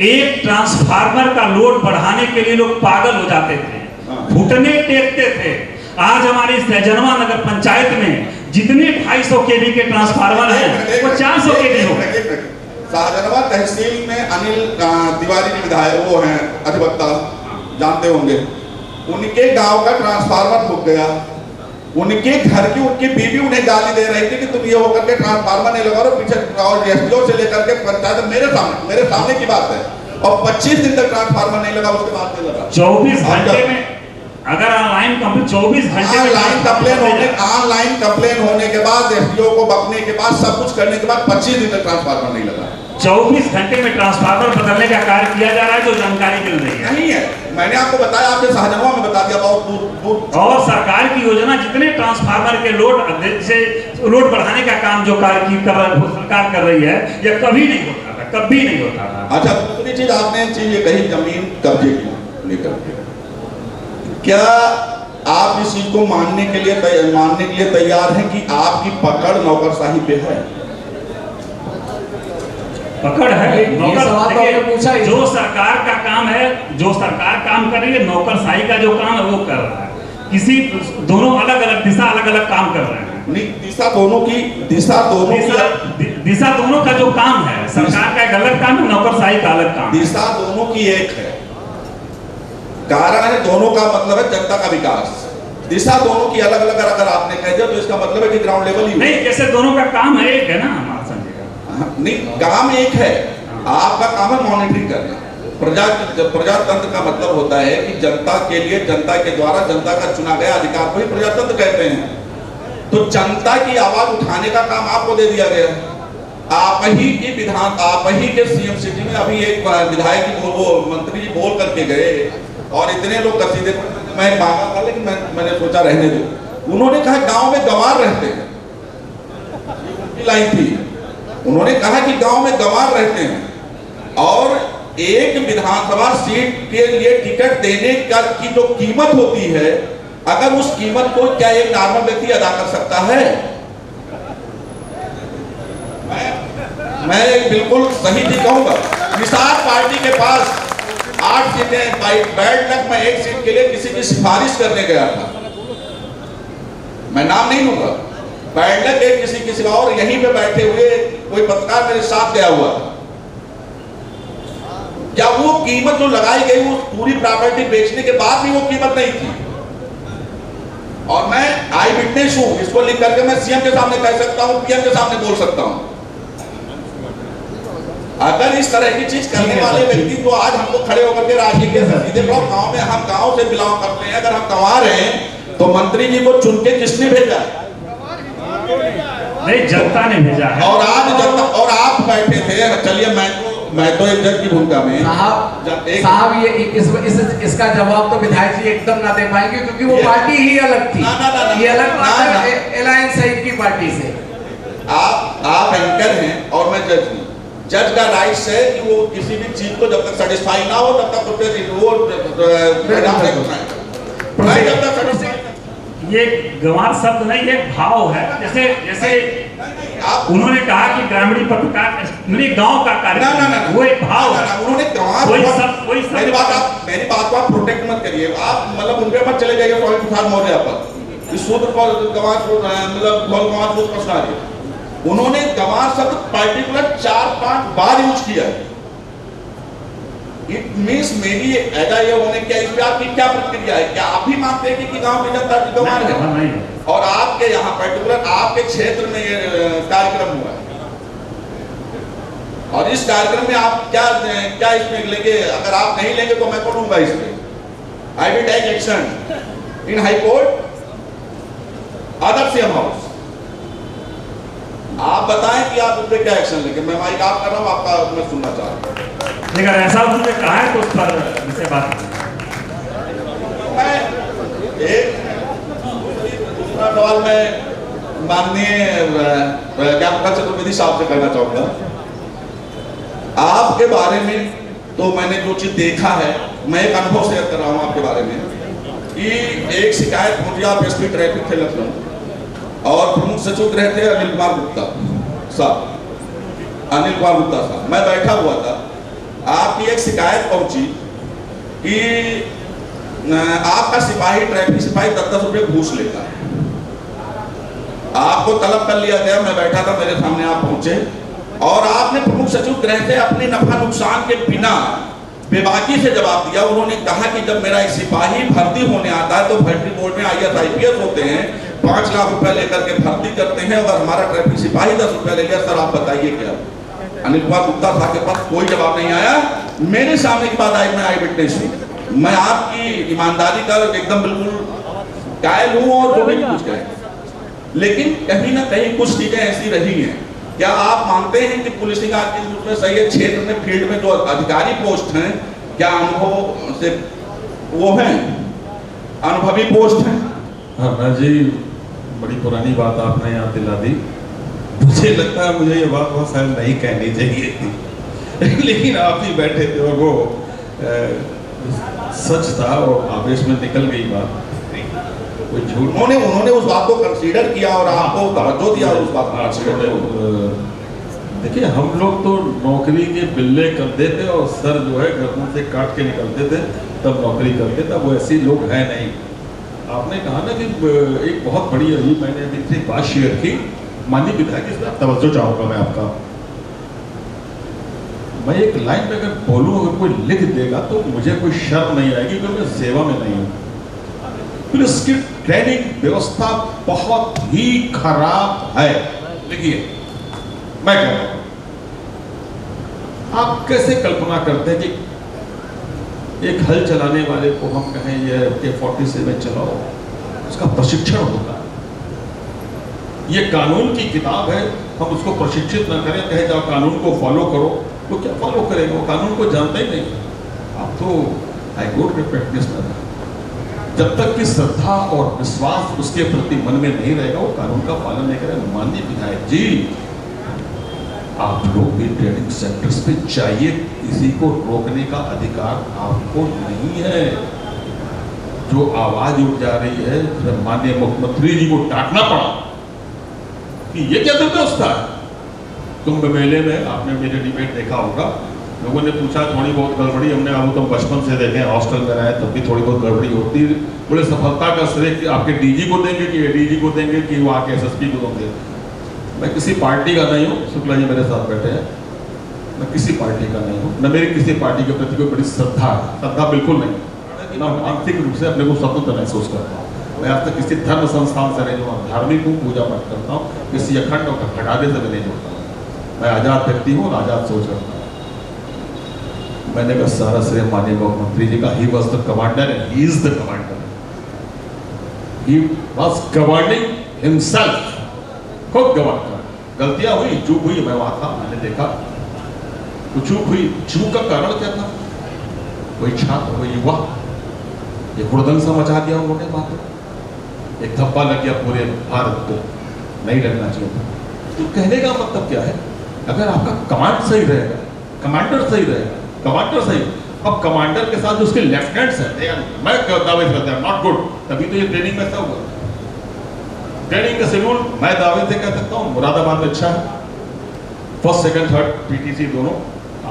एक ट्रांसफार्मर का लोड बढ़ाने के लिए लोग पागल हो जाते थे, घुटने टेकते थे। आज हमारी सहजनवा नगर पंचायत में जितने 250 केवी के ट्रांसफार्मर हैं वो 400 केवी हो गए। शाहजहां तहसील में अनिल तिवारी जी विधायक वो हैं अधिवक्ता, जानते होंगे, उनके गांव का ट्रांसफार्मर फूक गया। उनके घर की उनकी बीवी उन्हें गाली दे रही थी कि तुम ये होकर के ट्रांसफार्मर नहीं लगा रहे, पीछे और एसडीओ से लेकर के पंचायत मेरे सामने की बात है, और 25 दिन तक ट्रांसफार्मर नहीं लगा, उसके बाद नहीं लगा। 24 घंटे में अगर ऑनलाइन कंप्लेन 24 घंटे ऑनलाइन कंप्लेन होने के बाद, एसडीओ को बकने के बाद, सब कुछ करने के बाद 25 दिन तक ट्रांसफार्मर नहीं लगा। 24 घंटे में ट्रांसफार्मर बदलने का कार्य किया जा रहा है, जो जानकारी मिल रही है। नहीं है, मैंने आपको बताया, आपने शाहजहां में बता दिया बहुत। और सरकार की योजना जितने ट्रांसफार्मर के लोड बढ़ाने का काम जो सरकार कर रही है, यह कभी नहीं होता था, कभी नहीं होता था। अच्छा, दूसरी चीज आपने ये कही जमीन कब्जे की लेकर के, क्या आप इस चीज को मानने के लिए तैयार हैं कि आपकी पकड़ नौकरशाही पे है? पकड़ है, पूछा ही। जो सरकार का काम है, जो सरकार काम कर रही है, नौकरशाही का जो काम है वो कर रहा है। किसी दोनों अलग अलग दिशा, अलग अलग काम कर रहे हैं। नहीं, दिशा दोनों का जो काम है, सरकार का एक अलग काम है, नौकरशाही का अलग काम। दिशा दोनों की एक है, कारण है दोनों का मतलब है जनता का विकास। दिशा दोनों की अलग अलग अगर आपने कह दिया तो इसका मतलब है कि ग्राउंड लेवल ही नहीं, जैसे दोनों का काम है एक है ना, हमारा समझेगा नहीं, काम एक है, आपका काम है मॉनिटरिंग करना। प्रजातंत्र का मतलब होता है कि जनता के लिए, जनता के द्वारा, जनता का चुना गया अधिकार को ही प्रजातंत्र कहते हैं। तो जनता की आवाज उठाने का काम आपको दे दिया गया। आप ही के सीएम सिटी में अभी एक विधायक वो मंत्री जी बोल करके गए और इतने लोग कसीदे, मैं मांगा था लेकिन मैंने सोचा रहने दो। उन्होंने कहा गांव में गंवार रहते हैं, उनकी लाइन थी। उन्होंने कहा कि गांव में गंवार रहते हैं और एक विधानसभा सीट के लिए टिकट देने की जो कीमत होती है, अगर उस कीमत को क्या एक नॉर्मल व्यक्ति अदा कर सकता है? मैं बिल्कुल सही भी कहूंगा, निषाद पार्टी के पास 8 सीटें, बैड लक में 1 सीट के लिए किसी की सिफारिश करने गया था, मैं नाम नहीं लूंगा, बैड लक एक किसी और यहीं पे बैठे हुए कोई पत्रकार मेरे साथ गया हुआ था। क्या वो कीमत जो लगाई गई वो पूरी प्रॉपर्टी बेचने के बाद भी वो कीमत नहीं थी? और मैं आई विटनेस हूं, इसको लिख करके मैं सीएम के सामने कह सकता हूं, पीएम के सामने बोल सकता हूं। अगर इस तरह की चीज करने वाले व्यक्ति तो आज हमको खड़े होकर के राजनीति के सीधे गांव में, हम गांव से बिलोंग करते हैं, अगर हम गंवा रहे हैं तो मंत्री जी को चुन के किसने भेजा? नहीं, जनता ने भेजा है। और आज जनता, और आप बैठे थे, चलिए मैं तो एक जज की भूमिका में साहब ये इसका जवाब तो विधायक जी एकदम ना दे पाएंगे, क्योंकि वो पार्टी ही अलग थी। ये अलग पार्टी, अलायंस साइड की पार्टी से। आप एंकर हैं और मैं जज हूं। जज का राइट्स है कि वो किसी भी चीज को जब तक सेटिस्फाई ना हो तब तक ये गंवार शब्द नहीं, ये भाव है। जैसे उन्होंने कहा कि ग्रामीण पत्रकार गांव का कार्यक्रम, वो एक भाव है। उन्होंने गंवार, मेरी बात को आप प्रोटेक्ट मत करिए, आप मतलब उनके मत चले जाइए स्वामी प्रसाद मौर्य पर इस सूत्र पर गंवार मतलब उन्होंने गंवार शब्द पर्टिकुलर 4-5 बार यूज किया। इट मींस मेरी ऐसा ये होने क्या, इस पे आपकी क्या प्रतिक्रिया है? क्या आप भी मानते हैं कि गांव की जनता गंवार है? और आपके यहाँ पर्टिकुलर आपके क्षेत्र में ये कार्यक्रम हुआ है और इस कार्यक्रम में आप क्या इसमें लेंगे? अगर आप नहीं लेंगे तो मैं लूंगा इसमें। I will take action in high court, other CM house. आप बताएं कि आप उस पर क्या एक्शन लेंगे। मैं माइक ऑफ कर रहा हूं, आपका मैं सुनना चाह रहा हूं। लेकिन ऐसा उन्होंने कहा है तो उस पर मुझसे बात दूसरा सवाल मैं माननीय ज्ञापक चतुर्वेदी साहब से करना चाहूंगा। आपके बारे में तो मैंने जो चीज देखा है, मैं एक अनुभव शेयर कर रहा हूं आपके बारे में कि एक शिकायत पहुंची, आप एसपी ट्रैफिक थे लखनऊ और प्रमुख सचिव रहे थे अनिल कुमार गुप्ता साहब। मैं बैठा हुआ था, आपकी एक शिकायत पहुंची कि आपका सिपाही, ट्रैफिक सिपाही 10-10 रुपये घूस लेता है। आपको तलब कर लिया गया, मैं बैठा था, मेरे सामने आप पहुंचे और आपने प्रमुख सचिव गृह से अपने नफा नुकसान के बिना बेबाकी से जवाब दिया। उन्होंने कहा कि जब मेरा एक सिपाही भर्ती होने आता है तो भर्ती बोर्ड में IAS IPS होते हैं, 5 लाख रुपए लेकर के भर्ती करते हैं, अगर हमारा ट्रैफिक सिपाही 10 रुपए ले लिया, सर आप बताइए क्या? अनिल कुमार गुप्ता साहब के पास कोई जवाब नहीं आया। मेरे सामने की बात आई, मैं आई विटनेस हूँ, मैं आपकी ईमानदारी का एकदम बिल्कुल कायल हूँ और जो भी कुछ कहें, लेकिन कहीं ना कहीं कुछ चीजें ऐसी रही हैं। क्या आप मानते हैं कि पुलिसिंग आपके रूप में सही है? क्षेत्र में फील्ड में जो अधिकारी पोस्ट हैं, क्या अनुभव से वो हैं, अनुभवी पोस्ट हैं? हाँ जी, बड़ी पुरानी बात आपने यहाँ दिला दी। मुझे लगता है मुझे ये बात बहुत शायद नहीं कहनी चाहिए थी लेकिन आप ही बैठे थे और वो सच था और आवेश में निकल गई बात, कोई झूठ। उन्होंने उस बात को कंसीडर किया और आपको तवज्जो दिया उस बात को। देखिए, हम लोग तो नौकरी के बिल्ले करते थे और सर जो है गर्दन से काट के निकलते थे, तब नौकरी करते थे। वो ऐसे लोग हैं नहीं। आपने कहा ना कि एक बहुत बड़ी अभी मैंने अभी से बात शेयर की, माननीय विधायक, इसमें तवज्जो चाहूँगा मैं आपका। मैं एक लाइन में अगर बोलूँ, अगर कोई लिख देगा तो मुझे कोई शर्म नहीं आएगी, क्योंकि मैं सेवा में नहीं हूँ। फिर इसकी ट्रेनिंग व्यवस्था बहुत ही खराब है। देखिए, मैं कह रहा हूं, आप कैसे कल्पना करते हैं कि एक हल चलाने वाले को हम कहें ये K47 चलाओ, उसका प्रशिक्षण होता है। ये कानून की किताब है, हम उसको प्रशिक्षित न करें, कहे जाओ कानून को फॉलो करो, तो क्या फॉलो करेगा? वो कानून को जानता ही नहीं। आप तो हाईकोर्ट के प्रैक्टिशनर हैं। जब तक कि श्रद्धा और विश्वास उसके प्रति मन में नहीं रहेगा, वो कानून का पालन नहीं करेगा। माननीय विधायक जी, आप लोग भी ट्रेनिंग सेंटर्स पे चाहिए, किसी को रोकने का अधिकार आपको नहीं है। जो आवाज उठ जा रही है, माननीय मुख्यमंत्री जी को डांटना पड़ा कि ये क्या दुर्व्यवस्था है। कुंभ मेले में आपने मेरे डिबेट देखा होगा, लोगों ने पूछा थोड़ी बहुत गड़बड़ी, हमने अब तो बचपन से देखे, हॉस्टल में रहे तब भी थोड़ी बहुत गड़बड़ी होती है। बोले सफलता का श्रेय आपके डीजी को देंगे कि एडीजी को देंगे कि वहाँ के एसएसपी को देंगे? मैं किसी पार्टी का नहीं हूँ, शुक्ला जी मेरे साथ बैठे हैं, मैं किसी पार्टी का नहीं हूँ, न मेरी किसी पार्टी के प्रति कोई बड़ी श्रद्धा है, श्रद्धा बिल्कुल नहीं, ना मानसिक रूप से अपने को स्वतंत्र महसूस करता हूँ। मैं आज तक किसी धर्म संस्थान से नहीं जुड़ा, धार्मिक हूँ, पूजा पाठ करता हूँ, किसी अखंड और घटाने से मैं नहीं जुड़ता हूँ। मैं आजाद व्यक्ति हूँ और आजाद सोच रखता हूँ। मैंने कहा सारा श्रेय माननीय मुख्यमंत्री जी का, he was the commander and he is the commander, he was governing himself, खुद गवर्न कर। गलतियां हुई, चूक हुई, मैं वहां था, मैंने देखा तो चूक हुई। चूक का कारण क्या था? कोई छात्र, कोई युवा, ये हुड़दंग सा मचा दिया उन्होंने वहां पर, एक धब्बा लग गया पूरे भारत को, नहीं लगना चाहिए था। तो कहने का मतलब क्या है? अगर आपका कमांड सही रहेगा, कमांडर सही रहेगा, कमांडर सही, अब कमांडर के साथ जो उसके लेफ्टिनेंट्स हैं, मैं दावे से कहता हूं नॉट गुड, तभी तो ये ट्रेनिंग में ऐसा हुआ। ट्रेनिंग का शेड्यूल मैं दावे से कह सकता हूँ मुरादाबाद में अच्छा है, फर्स्ट सेकंड थर्ड पीटीसी दोनों,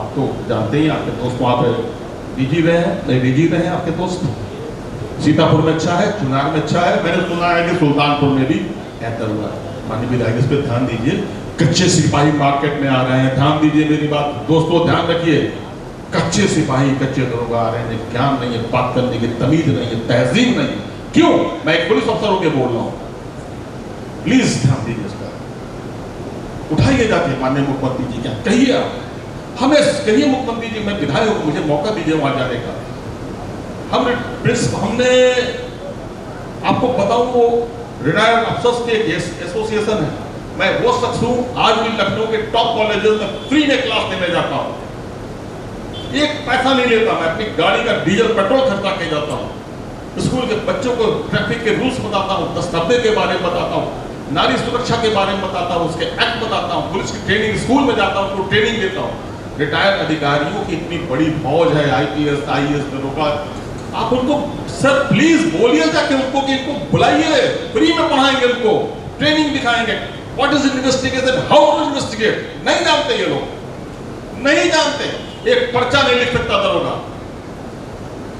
आप तो जानते ही, आपके दोस्त वहाँ पे डीजी रहे हैं, डीजी रहे हैं आपके दोस्त। सीतापुर में अच्छा है, चुनार में अच्छा है, मैंने सुना है कि सुल्तानपुर में भी बेहतर हुआ है। माननीय विधायक, इस पर ध्यान दीजिए। कच्चे सिपाही मार्केट में आ रहे हैं, ध्यान दीजिए मेरी बात दोस्तों, ध्यान रखिए। कच्चे सिपाही, कच्चे दरोगा आ रहे हैं, ज्ञान नहीं है, बात करने की तमीज नहीं है, तहजीब नहीं है। क्यों? मैं एक पुलिस अफसर होकर बोल रहा हूँ, प्लीज ध्यान दीजिए इसका, उठाइए जाके माननीय मुख्यमंत्री जी, क्या कहिए आप, हमें कहिए मुख्यमंत्री जी, मैं विधायक हूँ, मुझे मौका दीजिए वहां जाने का। हमने आपको बताऊं, वो रिटायर्ड अफसर्स के एसोसिएशन है, मैं वो शख्स हूँ, आज भी लखनऊ के टॉप कॉलेजेस में फ्री में क्लास देने जाता हूँ, एक पैसा नहीं लेता, मैं अपनी गाड़ी का डीजल पेट्रोल खर्चा के जाता हूँ, स्कूल के बच्चों को ट्रैफिक के रूल्स बताता हूँ, 1090 के बारे में बताता हूँ, नारी सुरक्षा के बारे में बताता हूँ, उसके एक्ट बताता हूँ, पुलिस की ट्रेनिंग, स्कूल में जाता हूँ, उनको ट्रेनिंग देता हूँ। रिटायर्ड अधिकारियों की इतनी बड़ी फौज है, आईपीएस, आईएएस दरोगा, आप उनको सर प्लीज बोलिए जाके उनको कि इनको बुलाइए, फ्री में पढ़ाएंगे, उनको ट्रेनिंग दिखाएंगे, what is investigation, how to investigate. नहीं जानते ये लोग, नहीं जानते, एक पर्चा नहीं लिख सकता दरोगा,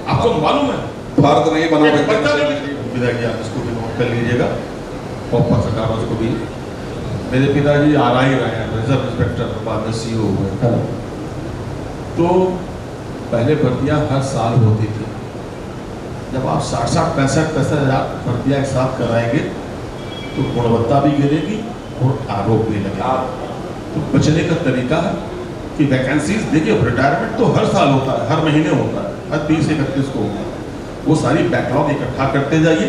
आपको मालूम है, भारत नहीं बना पर्चा नहीं लिख। विधायक जी आप इसको भी नोट कर लीजिएगा, और पत्रकारों को भी। मेरे पिताजी आरआई रहे हैं, रिजर्व इंस्पेक्टर, बाद में सीओ हुए। तो पहले भर्तियां हर साल होती थी, जब आप 60-65 हज़ार भर्तियां एक साथ कराएंगे तो गुणवत्ता भी गिरेगी और आरोप भी लगेगा। तो बचने का तरीका है कि वैकेंसीज देखिए, रिटायरमेंट तो हर साल होता है, हर महीने होता है, हर 30-31 को होता है। वो सारी बैकलॉग इकट्ठा करते जाइए,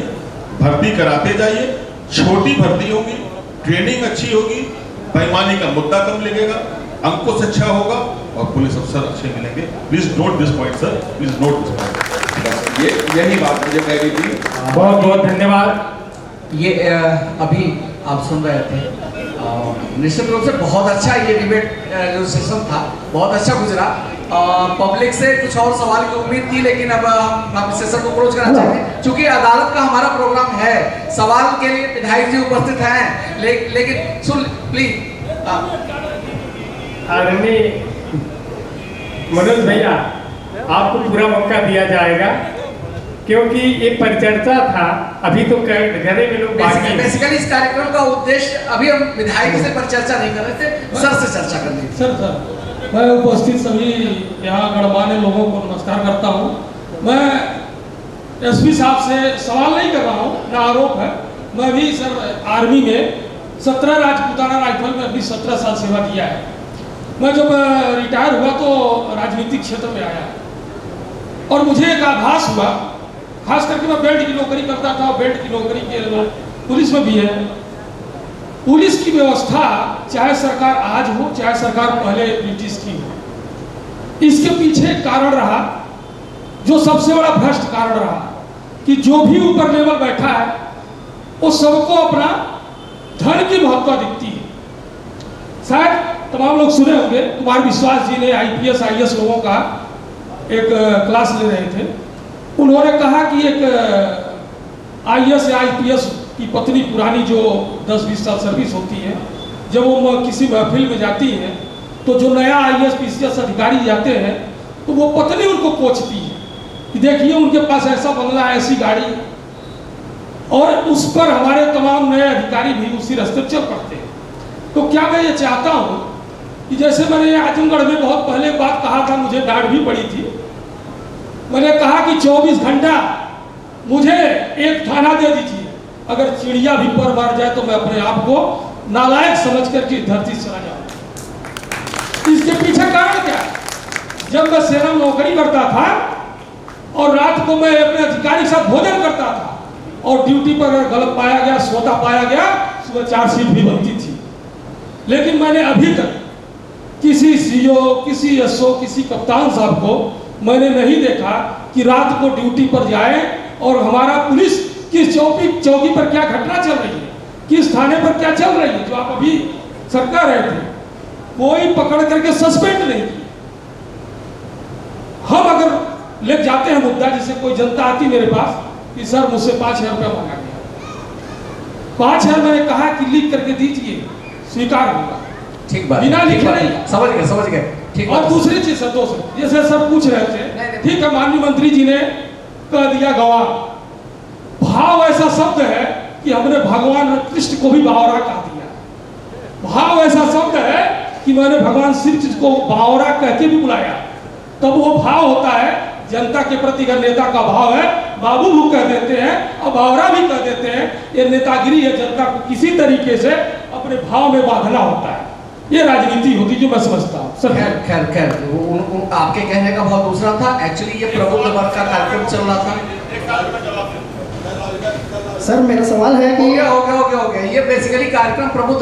भर्ती कराते जाइए, छोटी भर्ती होगी, ट्रेनिंग अच्छी होगी, बेईमानी का मुद्दा कम लगेगा, अंकुश अच्छा होगा और पुलिस अफसर अच्छे मिलेंगे। Please note this point sir, please note this point. बस यही बात मुझे कहनी थी। बहुत बहुत धन्यवाद। ये अभी आप सुन रहे थे, निश्चित रूप से बहुत अच्छा ये डिबेट जो सेशन था बहुत अच्छा गुजरा। पब्लिक से कुछ और सवाल की उम्मीद थी, लेकिन अब हम सेशन को क्लोज करना चाहते हैं क्योंकि अदालत का हमारा प्रोग्राम है। सवाल के लिए विधायक जी उपस्थित हैं, लेकिन सुन प्लीज। आदरणीय मनोज भैया, आपको पूरा मौका दिया जाएगा क्योंकि एक परिचर्चा था, अभी तो घरे में लोग बाकी। बेसिकली इस कार्यक्रम का उद्देश्य अभी हम विधायक से परिचर्चा नहीं कर रहे थे, सर से चर्चा करनी थी। सर मैं उपस्थित सभी यहाँ गणमान्य लोगों को नमस्कार करता हूँ। मैं एसपी साहब से सवाल नहीं कर रहा हूँ, ना आरोप है। मैं भी सर आर्मी में 17 राजपूताना राइफल में अभी 17 साल सेवा किया है। मैं जब रिटायर हुआ तो राजनीतिक क्षेत्र में आया और मुझे एक आभास हुआ, खास करके मैं बेल्ट की नौकरी करता था, बेल्ट की नौकरी के पुलिस में भी है। पुलिस की व्यवस्था चाहे सरकार आज हो चाहे सरकार पहले ब्रिटिश की हो, इसके पीछे एक कारण रहा जो सबसे बड़ा भ्रष्ट कारण रहा कि जो भी ऊपर लेवल बैठा है वो सबको अपना धन की महत्ता दिखती है। शायद तमाम लोग सुने होंगे, कुमार विश्वास जी ने IPS IAS लोगों का एक क्लास ले रहे थे। उन्होंने कहा कि एक IAS या IPS की पत्नी पुरानी जो 10-20 साल सर्विस होती है, जब वो किसी महफिल में जाती है तो जो नया IAS PCS अधिकारी जाते हैं तो वो पत्नी उनको कोचती है कि देखिए उनके पास ऐसा बंगला है, ऐसी गाड़ी, और उस पर हमारे तमाम नए अधिकारी भी उसी रास्ते चल पड़ते हैं। तो क्या मैं ये चाहता हूँ कि जैसे मैंने आजमगढ़ में बहुत पहले बात कहा था, मुझे डांट भी पड़ी थी। मैंने कहा कि 24 घंटा मुझे एक थाना दे दीजिए, अगर चिड़िया भी पर मार जाए तो मैं अपने आप को नालायक समझ करके धरती से चला जाऊं। इसके पीछे कारण क्या है? जब मैं सेना में नौकरी करता था और रात को मैं अपने अधिकारी के साथ भोजन करता था और ड्यूटी पर अगर गलत पाया गया, सोता पाया गया, सुबह चार्जशीट भी बनती थी। लेकिन मैंने अभी तक किसी CO, किसी SO, किसी कप्तान साहब को मैंने नहीं देखा कि रात को ड्यूटी पर जाए और हमारा पुलिस किस चौकी पर क्या घटना चल रही है, किस थाने पर क्या चल रही है, जो आप अभी सरकार रहे थे, कोई पकड़ करके सस्पेंड नहीं किया। हम अगर ले जाते हैं मुद्दा, जैसे कोई जनता आती मेरे पास कि सर मुझसे 5,000 रुपया मांगा गया, 5,000 मैंने कहा कि लिख करके दीजिए, स्वीकार होगा। ठीक बात, बिना लिखे नहीं। समझ गए ठीक। और दूसरी चीज सर, दोस्त जैसे सर पूछ रहे थे, ठीक है, माननीय मंत्री जी ने कह दिया गवाह, भाव ऐसा शब्द है कि हमने भगवान कृष्ण को भी बावरा कह दिया। भाव ऐसा शब्द है कि मैंने भगवान श्री कृष्ण को बावरा कह के भी बुलाया। तब वो भाव होता है जनता के प्रति, अगर नेता का भाव है, बाबू भू कह देते हैं और बावरा भी कह देते हैं। ये नेतागिरी है, जनता को किसी तरीके से अपने भाव में बांधना होता है। ये राजनीति होती जो मैं समझता हूँ सर। खैर आपके कहने का बहुत दूसरा था। एक्चुअली ये प्रबुद्ध वर्ग का कार्यक्रम चल रहा था। सर मेरा सवाल है कि हो गया ये बेसिकली कार्यक्रम प्रबुद्ध